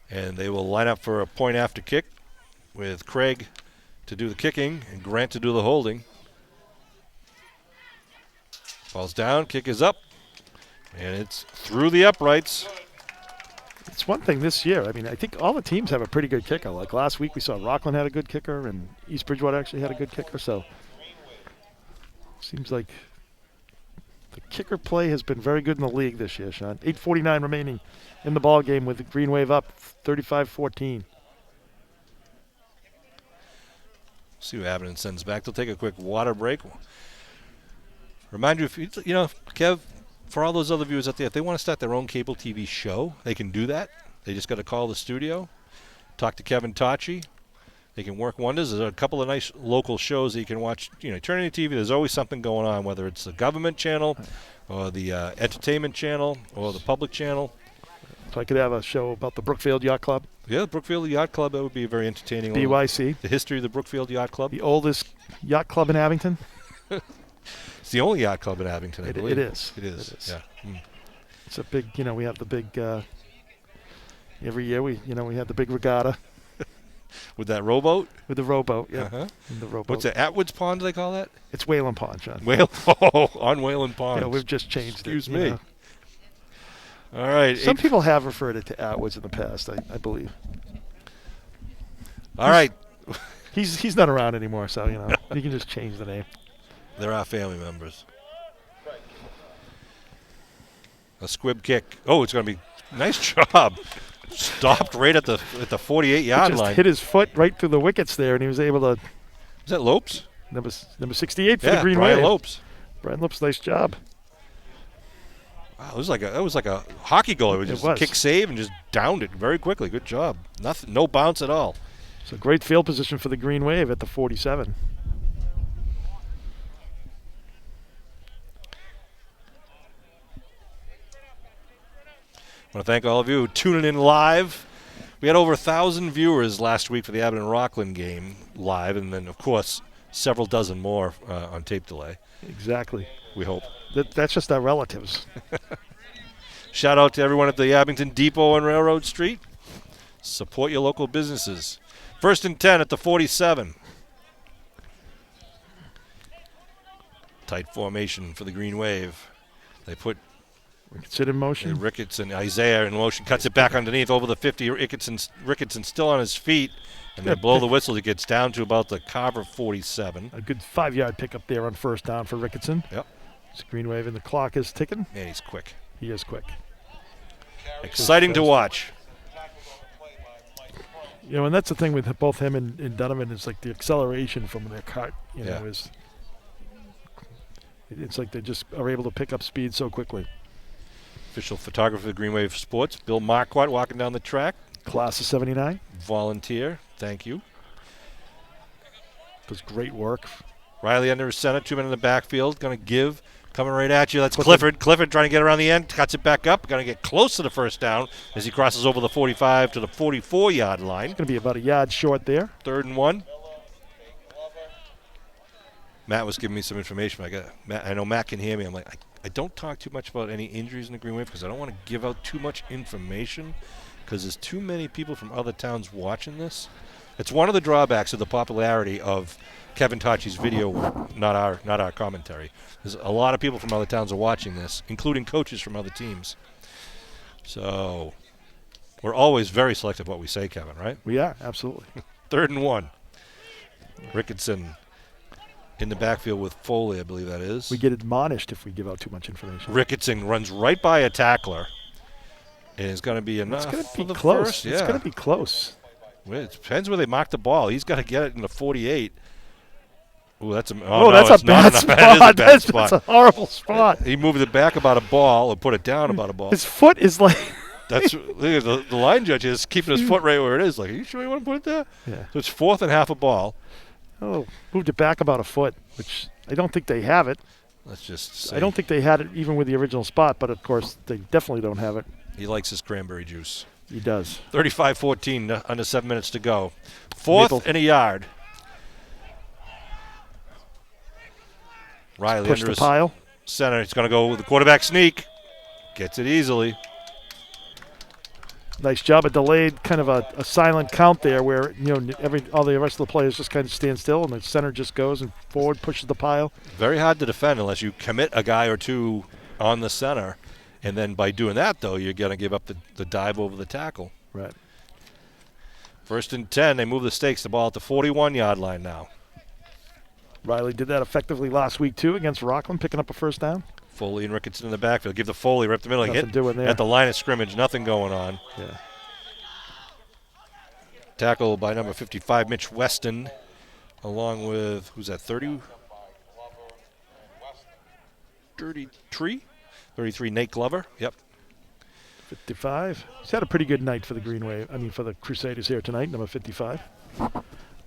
And they will line up for a point after kick with Craig to do the kicking and Grant to do the holding. Ball's down, kick is up, and it's through the uprights. It's one thing this year. I mean, I think all the teams have a pretty good kicker. Like last week, we saw Rockland had a good kicker, and East Bridgewater actually had a good kicker. So seems like the kicker play has been very good in the league this year, Sean. 8:49 remaining in the ball game with the Green Wave up 35-14. See what Abington sends back. They'll take a quick water break. Remind you, Kev, for all those other viewers out there, if they want to start their own cable TV show, they can do that. They just got to call the studio, talk to Kevin Tachi. They can work wonders. There's a couple of nice local shows that you can watch. Turn on your TV, there's always something going on, whether it's the government channel or the entertainment channel or the public channel. So I could have a show about the Brookfield Yacht Club. Yeah, the Brookfield Yacht Club, that would be very entertaining. BYC. The history of the Brookfield Yacht Club. The oldest yacht club in Abington. It's the only yacht club in Abington, I believe. It is. It is. Yeah. Mm. It's a big, we have the big, every year we have the big regatta. With that rowboat? With the rowboat, yeah. Uh-huh. The rowboat. What's it, Atwood's Pond, do they call that? It's Whalen Pond, John. On Whalen Pond. Yeah, we've just changed Excuse it. me. All right. Some people have referred it to Atwoods in the past, I believe. All right. He's not around anymore, so, you can just change the name. There are family members. A squib kick. Oh, it's going to be nice job. Stopped right at the 48-yard Just line. hit his foot right through the wickets there, and he was able to. Is that Lopes? Number 68 for the Green Brian Wave. Lopes. Brian Lopes, nice job. Wow, that was like a hockey goal. It was just a was. kick save and just downed it very quickly. Good job. Nothing, no bounce at all. So great field position for the Green Wave at the 47. I want to thank all of you tuning in live. We had over 1,000 viewers last week for the Abington-Rockland game live, and then, of course, several dozen more on tape delay. Exactly. We hope. That's just our relatives. Shout out to everyone at the Abington Depot on Railroad Street. Support your local businesses. 1st and 10 at the 47. Tight formation for the Green Wave. They put Ricketson in motion. Ricketson, Isaiah in motion, cuts it back underneath over the 50. Ricketson still on his feet, and they blow the whistle. He gets down to about the Carver 47. A good 5-yard pickup there on 1st down for Ricketson. Yep. It's Green Wave, and the clock is ticking. And he's quick. He is quick. Exciting to watch. You know, and that's the thing with both him and Donovan is like the acceleration from their cut. You know, it's like they just are able to pick up speed so quickly. Official photographer of Green Wave Sports, Bill Marquardt, walking down the track. Class of 79. Volunteer. Thank you. Does great work. Riley under his center, 2 men in the backfield. Going to give. Coming right at you. That's Clifford. Clifford trying to get around the end. Cuts it back up. Going to get close to the 1st down as he crosses over the 45 to the 44-yard line. It's going to be about a yard short there. 3rd and 1. Matt was giving me some information. I know Matt can hear me. I'm like, I don't talk too much about any injuries in the Green Wave because I don't want to give out too much information because there's too many people from other towns watching this. It's one of the drawbacks of the popularity of Kevin Tachi's video, not our commentary. There's a lot of people from other towns are watching this, including coaches from other teams. So we're always very selective what we say, Kevin, right? We are, absolutely. 3rd and 1. Ricketson in the backfield with Foley, I believe that is. We get admonished if we give out too much information. Ricketson runs right by a tackler. And it's going to be enough. It's going to for be the close. First. It's Yeah. going to be close. Well, it depends where they mark the ball. He's got to get it in the 48. Ooh, that's a that's a bad spot. That is a bad spot. That's a horrible spot. He moved it back about a ball or put it down about a ball. His foot is like. That's the line judge is keeping his foot right where it is. Like, are you sure you want to put it there? Yeah. So it's 4th and half a ball. Oh, moved it back about a foot, which I don't think they have it. Let's just say. I don't think they had it even with the original spot, but of course they definitely don't have it. He likes his cranberry juice. He does. 35-14, under 7 minutes to go. 4th and a yard. Riley Push under the his pile. center. He's going to go with the quarterback sneak. Gets it easily. Nice job. A delayed kind of a silent count there where, you know, all the rest of the players just kind of stand still and the center just goes and forward pushes the pile. Very hard to defend unless you commit a guy or two on the center. And then by doing that, though, you're going to give up the dive over the tackle. Right. 1st and 10. They move the stakes. The ball at the 41-yard line now. Riley did that effectively last week, too, against Rockland, picking up a 1st down. Foley and Ricketson in the backfield. Give the Foley right up the middle. Nothing Hit doing there. at the line of scrimmage. Nothing going on. Yeah. Tackle by number 55, Mitch Weston, along with, who's that, 33, Nate Glover. Yep. 55. He's had a pretty good night for the Green Wave. For the Crusaders here tonight, number 55.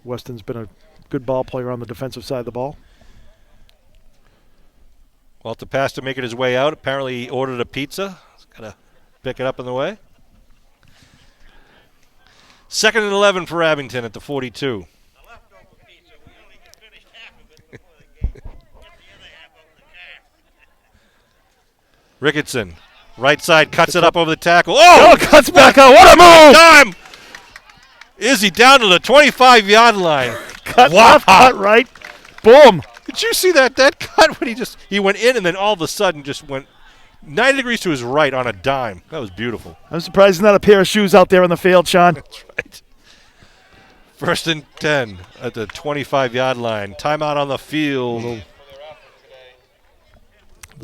Weston's been a good ball player on the defensive side of the ball. Walter Pastor making his way out. Apparently he ordered a pizza. He's got to pick it up on the way. 2nd and 11 for Abington at the 42. Ricketson, right side, cuts it up over the tackle. Oh, cuts back out. What a move! Time! Izzy down to the 25-yard line. Cut left, cut right. Boom. Did you see that cut when he went in and then all of a sudden just went 90 degrees to his right on a dime? That was beautiful. I'm surprised there's not a pair of shoes out there on the field, Sean. That's right. 1st and 10 at the 25-yard line. Timeout on the field.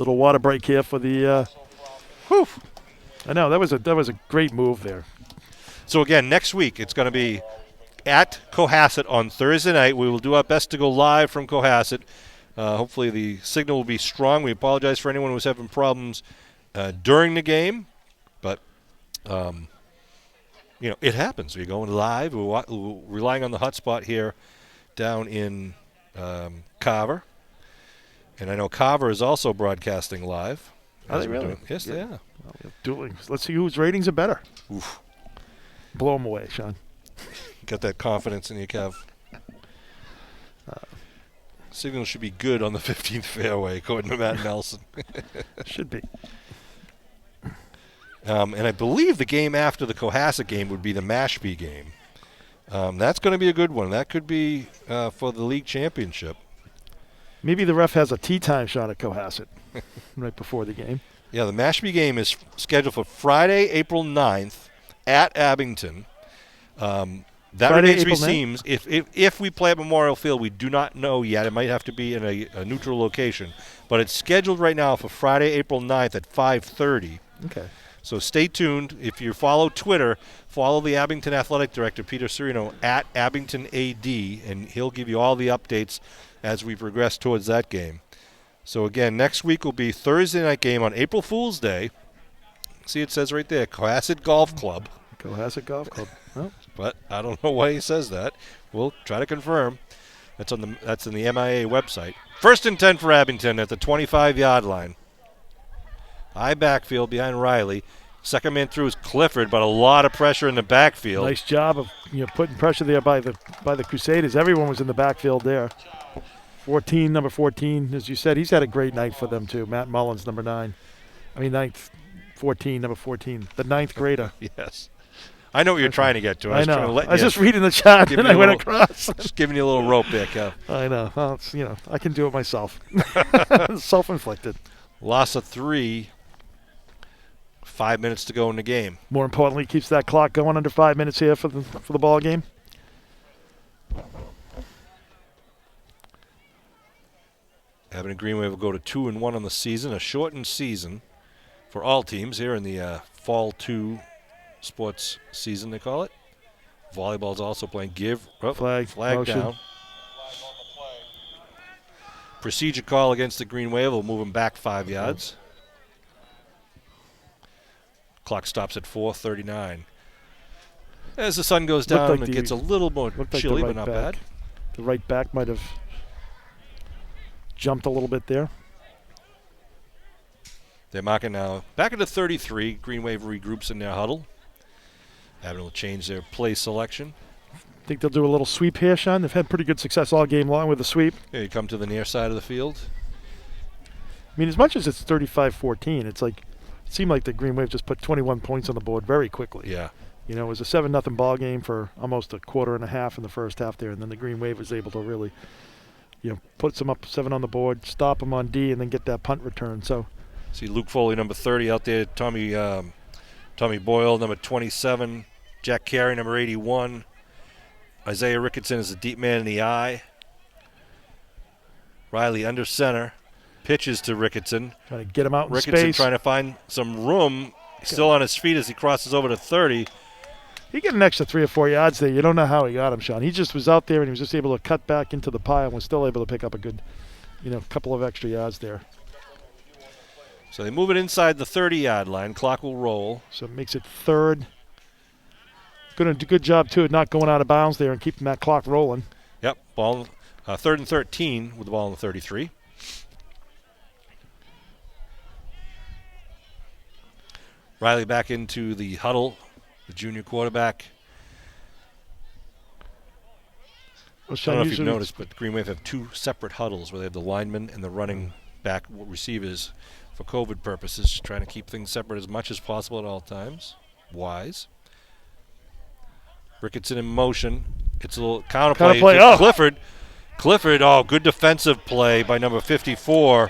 Little water break here for the. Whew. I know that was a great move there. So again, next week it's going to be at Cohasset on Thursday night. We will do our best to go live from Cohasset. Hopefully the signal will be strong. We apologize for anyone who's having problems during the game, but it happens. We're going live. We're relying on the hotspot here down in Carver, and I know Carver is also broadcasting live. Are they really? Yes, they are. Well, let's see whose ratings are better. Oof. Blow them away, Sean. Got that confidence in you, Kev. Signal should be good on the 15th fairway, according to Matt Nelson. Should be. And I believe the game after the Cohasset game would be the Mashpee game. That's going to be a good one. That could be for the league championship. Maybe the ref has a tea time shot at Cohasset right before the game. Yeah, the Mashpee game is scheduled for Friday, April 9th at Abington. That Friday, remains to be April 9th? seen. If we play at Memorial Field, we do not know yet. It might have to be in a neutral location. But it's scheduled right now for Friday, April 9th at 5:30. Okay. So stay tuned. If you follow Twitter, follow the Abington Athletic Director, Peter Serino, at Abington AD, and he'll give you all the updates as we progress towards that game. So, again, next week will be Thursday night game on April Fool's Day. See, it says right there, Cohasset Golf Club. Cohasset Golf Club. Oh. But I don't know why he says that. We'll try to confirm. That's in the MIA website. 1st and 10 for Abington at the 25-yard line. High backfield behind Riley. Second man through is Clifford, but a lot of pressure in the backfield. Nice job of putting pressure there by the Crusaders. Everyone was in the backfield there. Number 14, as you said, he's had a great night for them too. Matt Mullins, number 9. I mean, ninth, 14, number 14, the 9th grader. Yes. I know what you're trying to get to. I know. Trying to let I was you just reading the chat and I went across. Just giving you a little rope there, Kev. I know. Well, it's, I can do it myself. Self-inflicted. Loss of 3. 5 minutes to go in the game. More importantly, keeps that clock going under 5 minutes here for the ball game. Abington Greenway will go to 2-1 on the season, a shortened season for all teams here in the Fall 2 sports season, they call it. Volleyball's also playing. Flag down. Procedure call against the Green Wave will move him back 5 yards. Clock stops at 4:39. As the sun goes down, it gets a little more chilly, but not bad. The right back might have jumped a little bit there. They're marking now back at the 33. Green Wave regroups in their huddle. Abington will change their play selection. Think they'll do a little sweep here, Sean? They've had pretty good success all game long with the sweep. Yeah, you come to the near side of the field. I mean, as much as it's 35-14, it's like it seemed like the Green Wave just put 21 points on the board very quickly. Yeah. It was a 7-0 ball game for almost a quarter and a half in the first half there, and then the Green Wave was able to really, put some up 7 on the board, stop them on D, and then get that punt return. So, see Luke Foley, number 30, out there. Tommy Boyle, number 27. Jack Carey, number 81. Isaiah Ricketson is a deep man in the eye. Riley under center. Pitches to Ricketson. Trying to get him out in Ricketson space. trying to find some room. Still on his feet as he crosses over to 30. He got an extra 3 or 4 yards there. You don't know how he got him, Sean. He just was out there and he was just able to cut back into the pile and was still able to pick up a good, couple of extra yards there. So they move it inside the 30-yard line. Clock will roll. So it makes it 3rd. Good job, too, of not going out of bounds there and keeping that clock rolling. Yep, ball 3rd and 13 with the ball on the 33. Riley back into the huddle, the junior quarterback. I don't know if you've noticed, but Green Wave have 2 separate huddles where they have the linemen and the running back receivers for COVID purposes, trying to keep things separate as much as possible at all times. Wise. Ricketson in motion. It's a little counterplay. Oh. Clifford, good defensive play by number 54.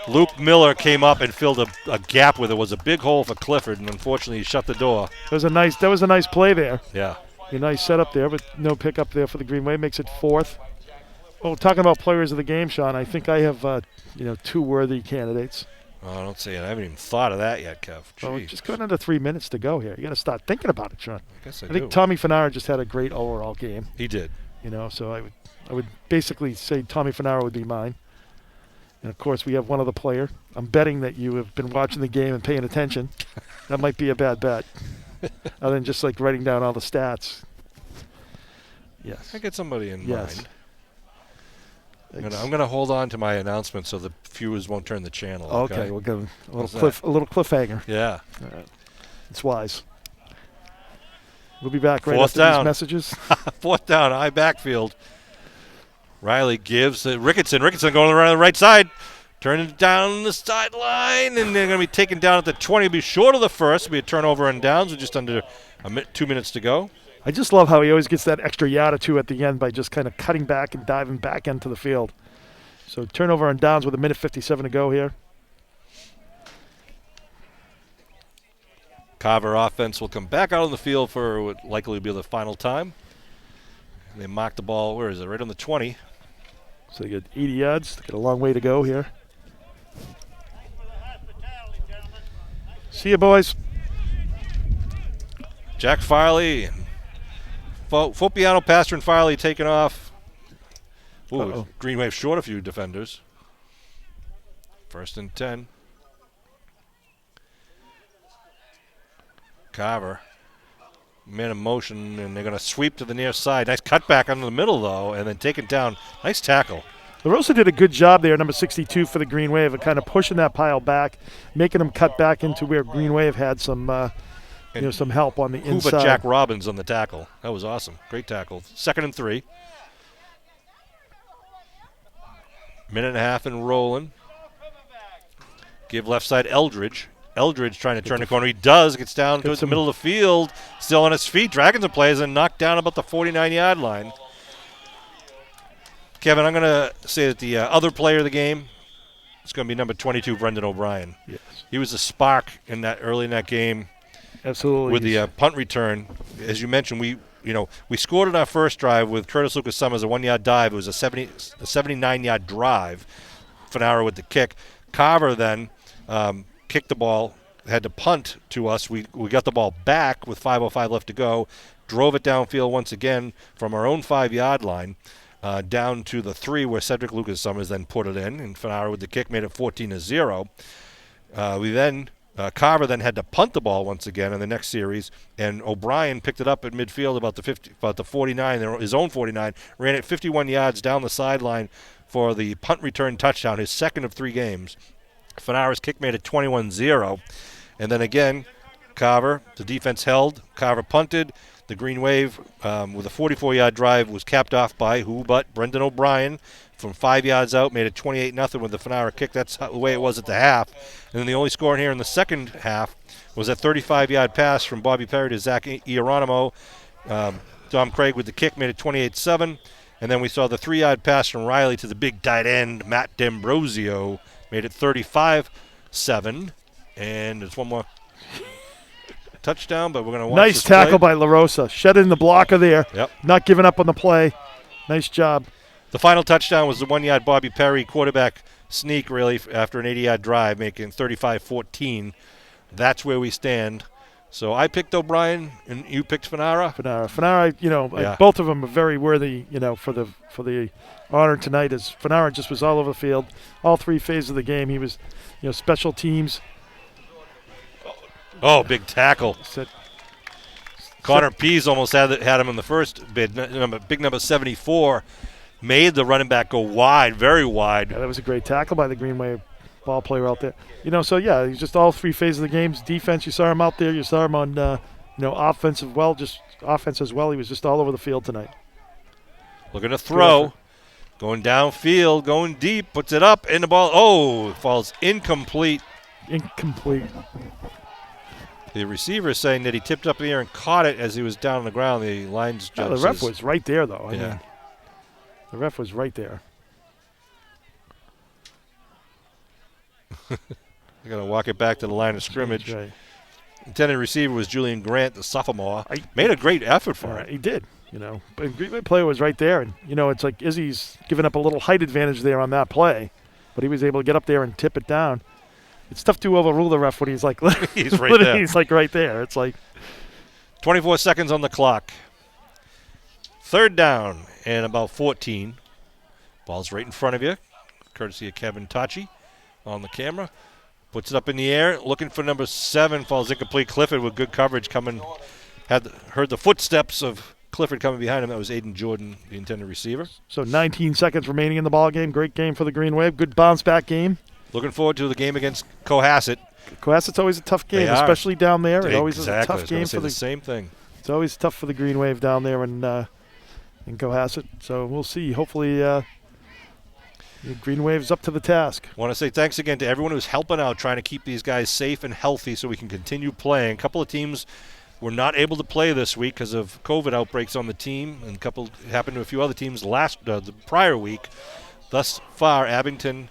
Luke Miller came up and filled a gap where there was a big hole for Clifford, and unfortunately he shut the door. That was a nice play there. Yeah. A nice setup there, but no pickup there for the Green Wave. Makes it 4th. Well, talking about players of the game, Sean, I think I have, two worthy candidates. Oh, don't say it. I haven't even thought of that yet, Kev. Well, Jeez. just going under 3 minutes to go here. You got to start thinking about it, Sean. I guess I I think do. Tommy Fanara just had a great overall game. He did. So I would basically say Tommy Fanara would be mine. And of course, we have one other player. I'm betting that you have been watching the game and paying attention. That might be a bad bet, other than just like writing down all the stats. Yes. I get somebody in Yes. mind. I'm gonna hold on to my announcement so the viewers won't turn the channel. Okay, we'll give a How's little cliffhanger. Yeah. All right. It's wise. We'll be back right Fourth after down. these messages. Fourth down, high backfield. Riley gives Ricketson. Ricketson going around the right side. Turning it down the sideline, and they're going to be taken down at the 20. It'll be short of the first. It'll be a turnover and downs with just under 2 minutes to go. I just love how he always gets that extra yard or two at the end by just kind of cutting back and diving back into the field. So turnover and downs with 1:57 to go here. Carver offense will come back out on the field for what likely will be the final time. They mark the ball, where is it? Right on the 20. So they get 80 yards. They got a long way to go here. See you, boys. Jack Farley and Fopiano, Pastor, and Farley taking off. Ooh, Green Wave short a few defenders. 1st and 10. Carver. Man in motion, and they're going to sweep to the near side. Nice cutback under the middle, though, and then taken down. Nice tackle. LaRosa did a good job there, number 62 for the Green Wave, of kind of pushing that pile back, making them cut back into where Green Wave had some some help on the Who inside. but Jack Robbins on the tackle. That was awesome. Great tackle. 2nd and 3. Minute and a half and rolling. Give left side Eldridge. Eldridge trying to turn the corner. He does. Gets down towards the middle of the field. Still on his feet. Dragging the plays and knocked down about the 49-yard line. Kevin, I'm going to say that the other player of the game is going to be number 22, Brendan O'Brien. Yes. He was a spark early in that game. Absolutely. With the punt return. As you mentioned, we scored on our first drive with Curtis Lucas Summers, a 1-yard dive. It was a 79-yard drive. Fanara with the kick. Carver then kicked the ball, had to punt to us. We got the ball back with 5:05 left to go, drove it downfield once again from our own 5-yard line down to the 3 where Cedric Lucas Summers then put it in, and Fanara with the kick made it 14-0. Carver then had to punt the ball once again in the next series, and O'Brien picked it up at midfield about the 49, his own 49, ran it 51 yards down the sideline for the punt return touchdown, his second of 3 games. Fanara's kick made it 21-0. And then again, Carver, the defense held. Carver punted. The Green Wave, with a 44-yard drive, was capped off by who but Brendan O'Brien from 5 yards out, made it 28-0 with the Fanara kick. That's the way it was at the half. And then the only score in here in the second half was a 35-yard pass from Bobby Perry to Zach Ioronimo. Dom Craig with the kick made it 28-7. And then we saw the 3-yard pass from Riley to the big tight end, Matt D'Ambrosio, made it 35-7. And there's one more touchdown, but we're going to watch nice this tackle play. by LaRosa. Shut in the blocker there. Yep. Not giving up on the play. Nice job. The final touchdown was the 1-yard Bobby Perry quarterback sneak, really, after an 80-yard drive, making 35-14. That's where we stand. So I picked O'Brien, and you picked Fanara. Fanara, both of them are very worthy, for the honor tonight. As Fanara just was all over the field, all 3 phases of the game. He was, special teams. Oh, big tackle. Connor Pease almost had him in the first bid. Big number 74 made the running back go wide, very wide. Yeah, that was a great tackle by the Green Wave ball player out there. He's just all 3 phases of the games. Defense, you saw him out there. You saw him on, offense as well. He was just all over the field tonight. Looking to throw. Going downfield, going deep, puts it up, and the ball, falls incomplete. The receiver is saying that he tipped up in the air and caught it as he was down on the ground. The line's judge the ref was right there, though. I mean, the ref was right there. They're going to walk it back to the line of scrimmage. Right. Intended receiver was Julian Grant, the sophomore. Made a great effort for it. He did. But Green Wave player was right there, and it's like Izzy's giving up a little height advantage there on that play, but he was able to get up there and tip it down. It's tough to overrule the ref when he's like he's right there. He's like right there. It's like 24 seconds on the clock. Third down and about 14. Ball's right in front of you, courtesy of Kevin Tachi on the camera. Puts it up in the air, looking for number 7. Falls incomplete. Clifford with good coverage coming. Heard the footsteps of Clifford coming behind him. That was Aiden Jordan, the intended receiver. So 19 seconds remaining in the ball game. Great game for the Green Wave. Good bounce back game. Looking forward to the game against Cohasset. Cohasset's always a tough game, especially down there. It always exactly. is a tough game for the same thing. It's always tough for the Green Wave down there in Cohasset. So we'll see. Hopefully, the Green Wave's up to the task. Want to say thanks again to everyone who's helping out, trying to keep these guys safe and healthy so we can continue playing. A couple of teams were not able to play this week because of COVID outbreaks on the team, and happened to a few other teams the prior week. Thus far, Abington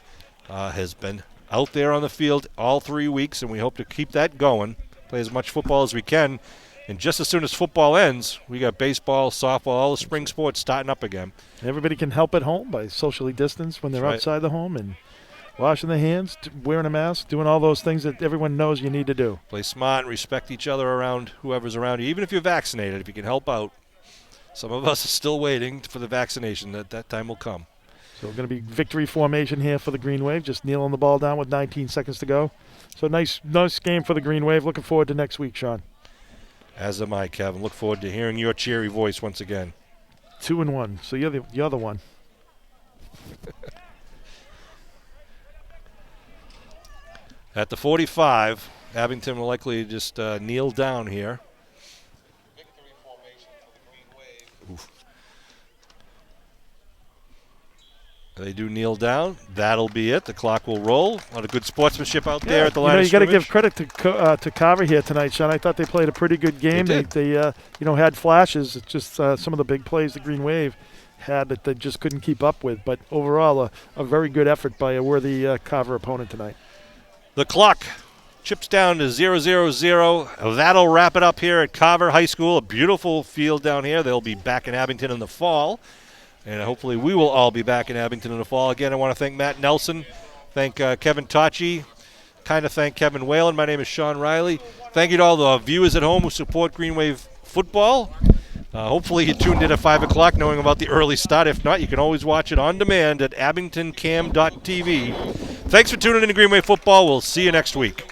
has been out there on the field all 3 weeks, and we hope to keep that going, play as much football as we can. And just as soon as football ends, we got baseball, softball, all the spring sports starting up again. Everybody can help at home by socially distanced when they're outside the home and washing their hands, wearing a mask, doing all those things that everyone knows you need to do. Play smart and respect each other around whoever's around you, even if you're vaccinated, if you can help out. Some of us are still waiting for the vaccination. That time will come. So we're going to be victory formation here for the Green Wave, just kneeling the ball down with 19 seconds to go. So nice game for the Green Wave. Looking forward to next week, Sean. As am I, Kevin. Look forward to hearing your cheery voice once again. 2-1. So you're the other one. At the 45, Abington will likely just kneel down here. Victory formation for the Green Wave. Oof. They do kneel down. That'll be it. The clock will roll. A lot of good sportsmanship out there at the line of you got to scrimmage. give credit to Carver here tonight, Sean. I thought they played a pretty good game. They had flashes. It's just some of the big plays the Green Wave had that they just couldn't keep up with. But overall, a very good effort by a worthy Carver opponent tonight. The clock chips down to 0-0-0. That'll wrap it up here at Carver High School. A beautiful field down here. They'll be back in Abington in the fall. And hopefully we will all be back in Abington in the fall. Again, I want to thank Matt Nelson, thank Kevin Tachi, kind of thank Kevin Whalen. My name is Sean Riley. Thank you to all the viewers at home who support Green Wave football. Hopefully you tuned in at 5 o'clock knowing about the early start. If not, you can always watch it on demand at abingtoncam.tv. Thanks for tuning in to Green Wave football. We'll see you next week.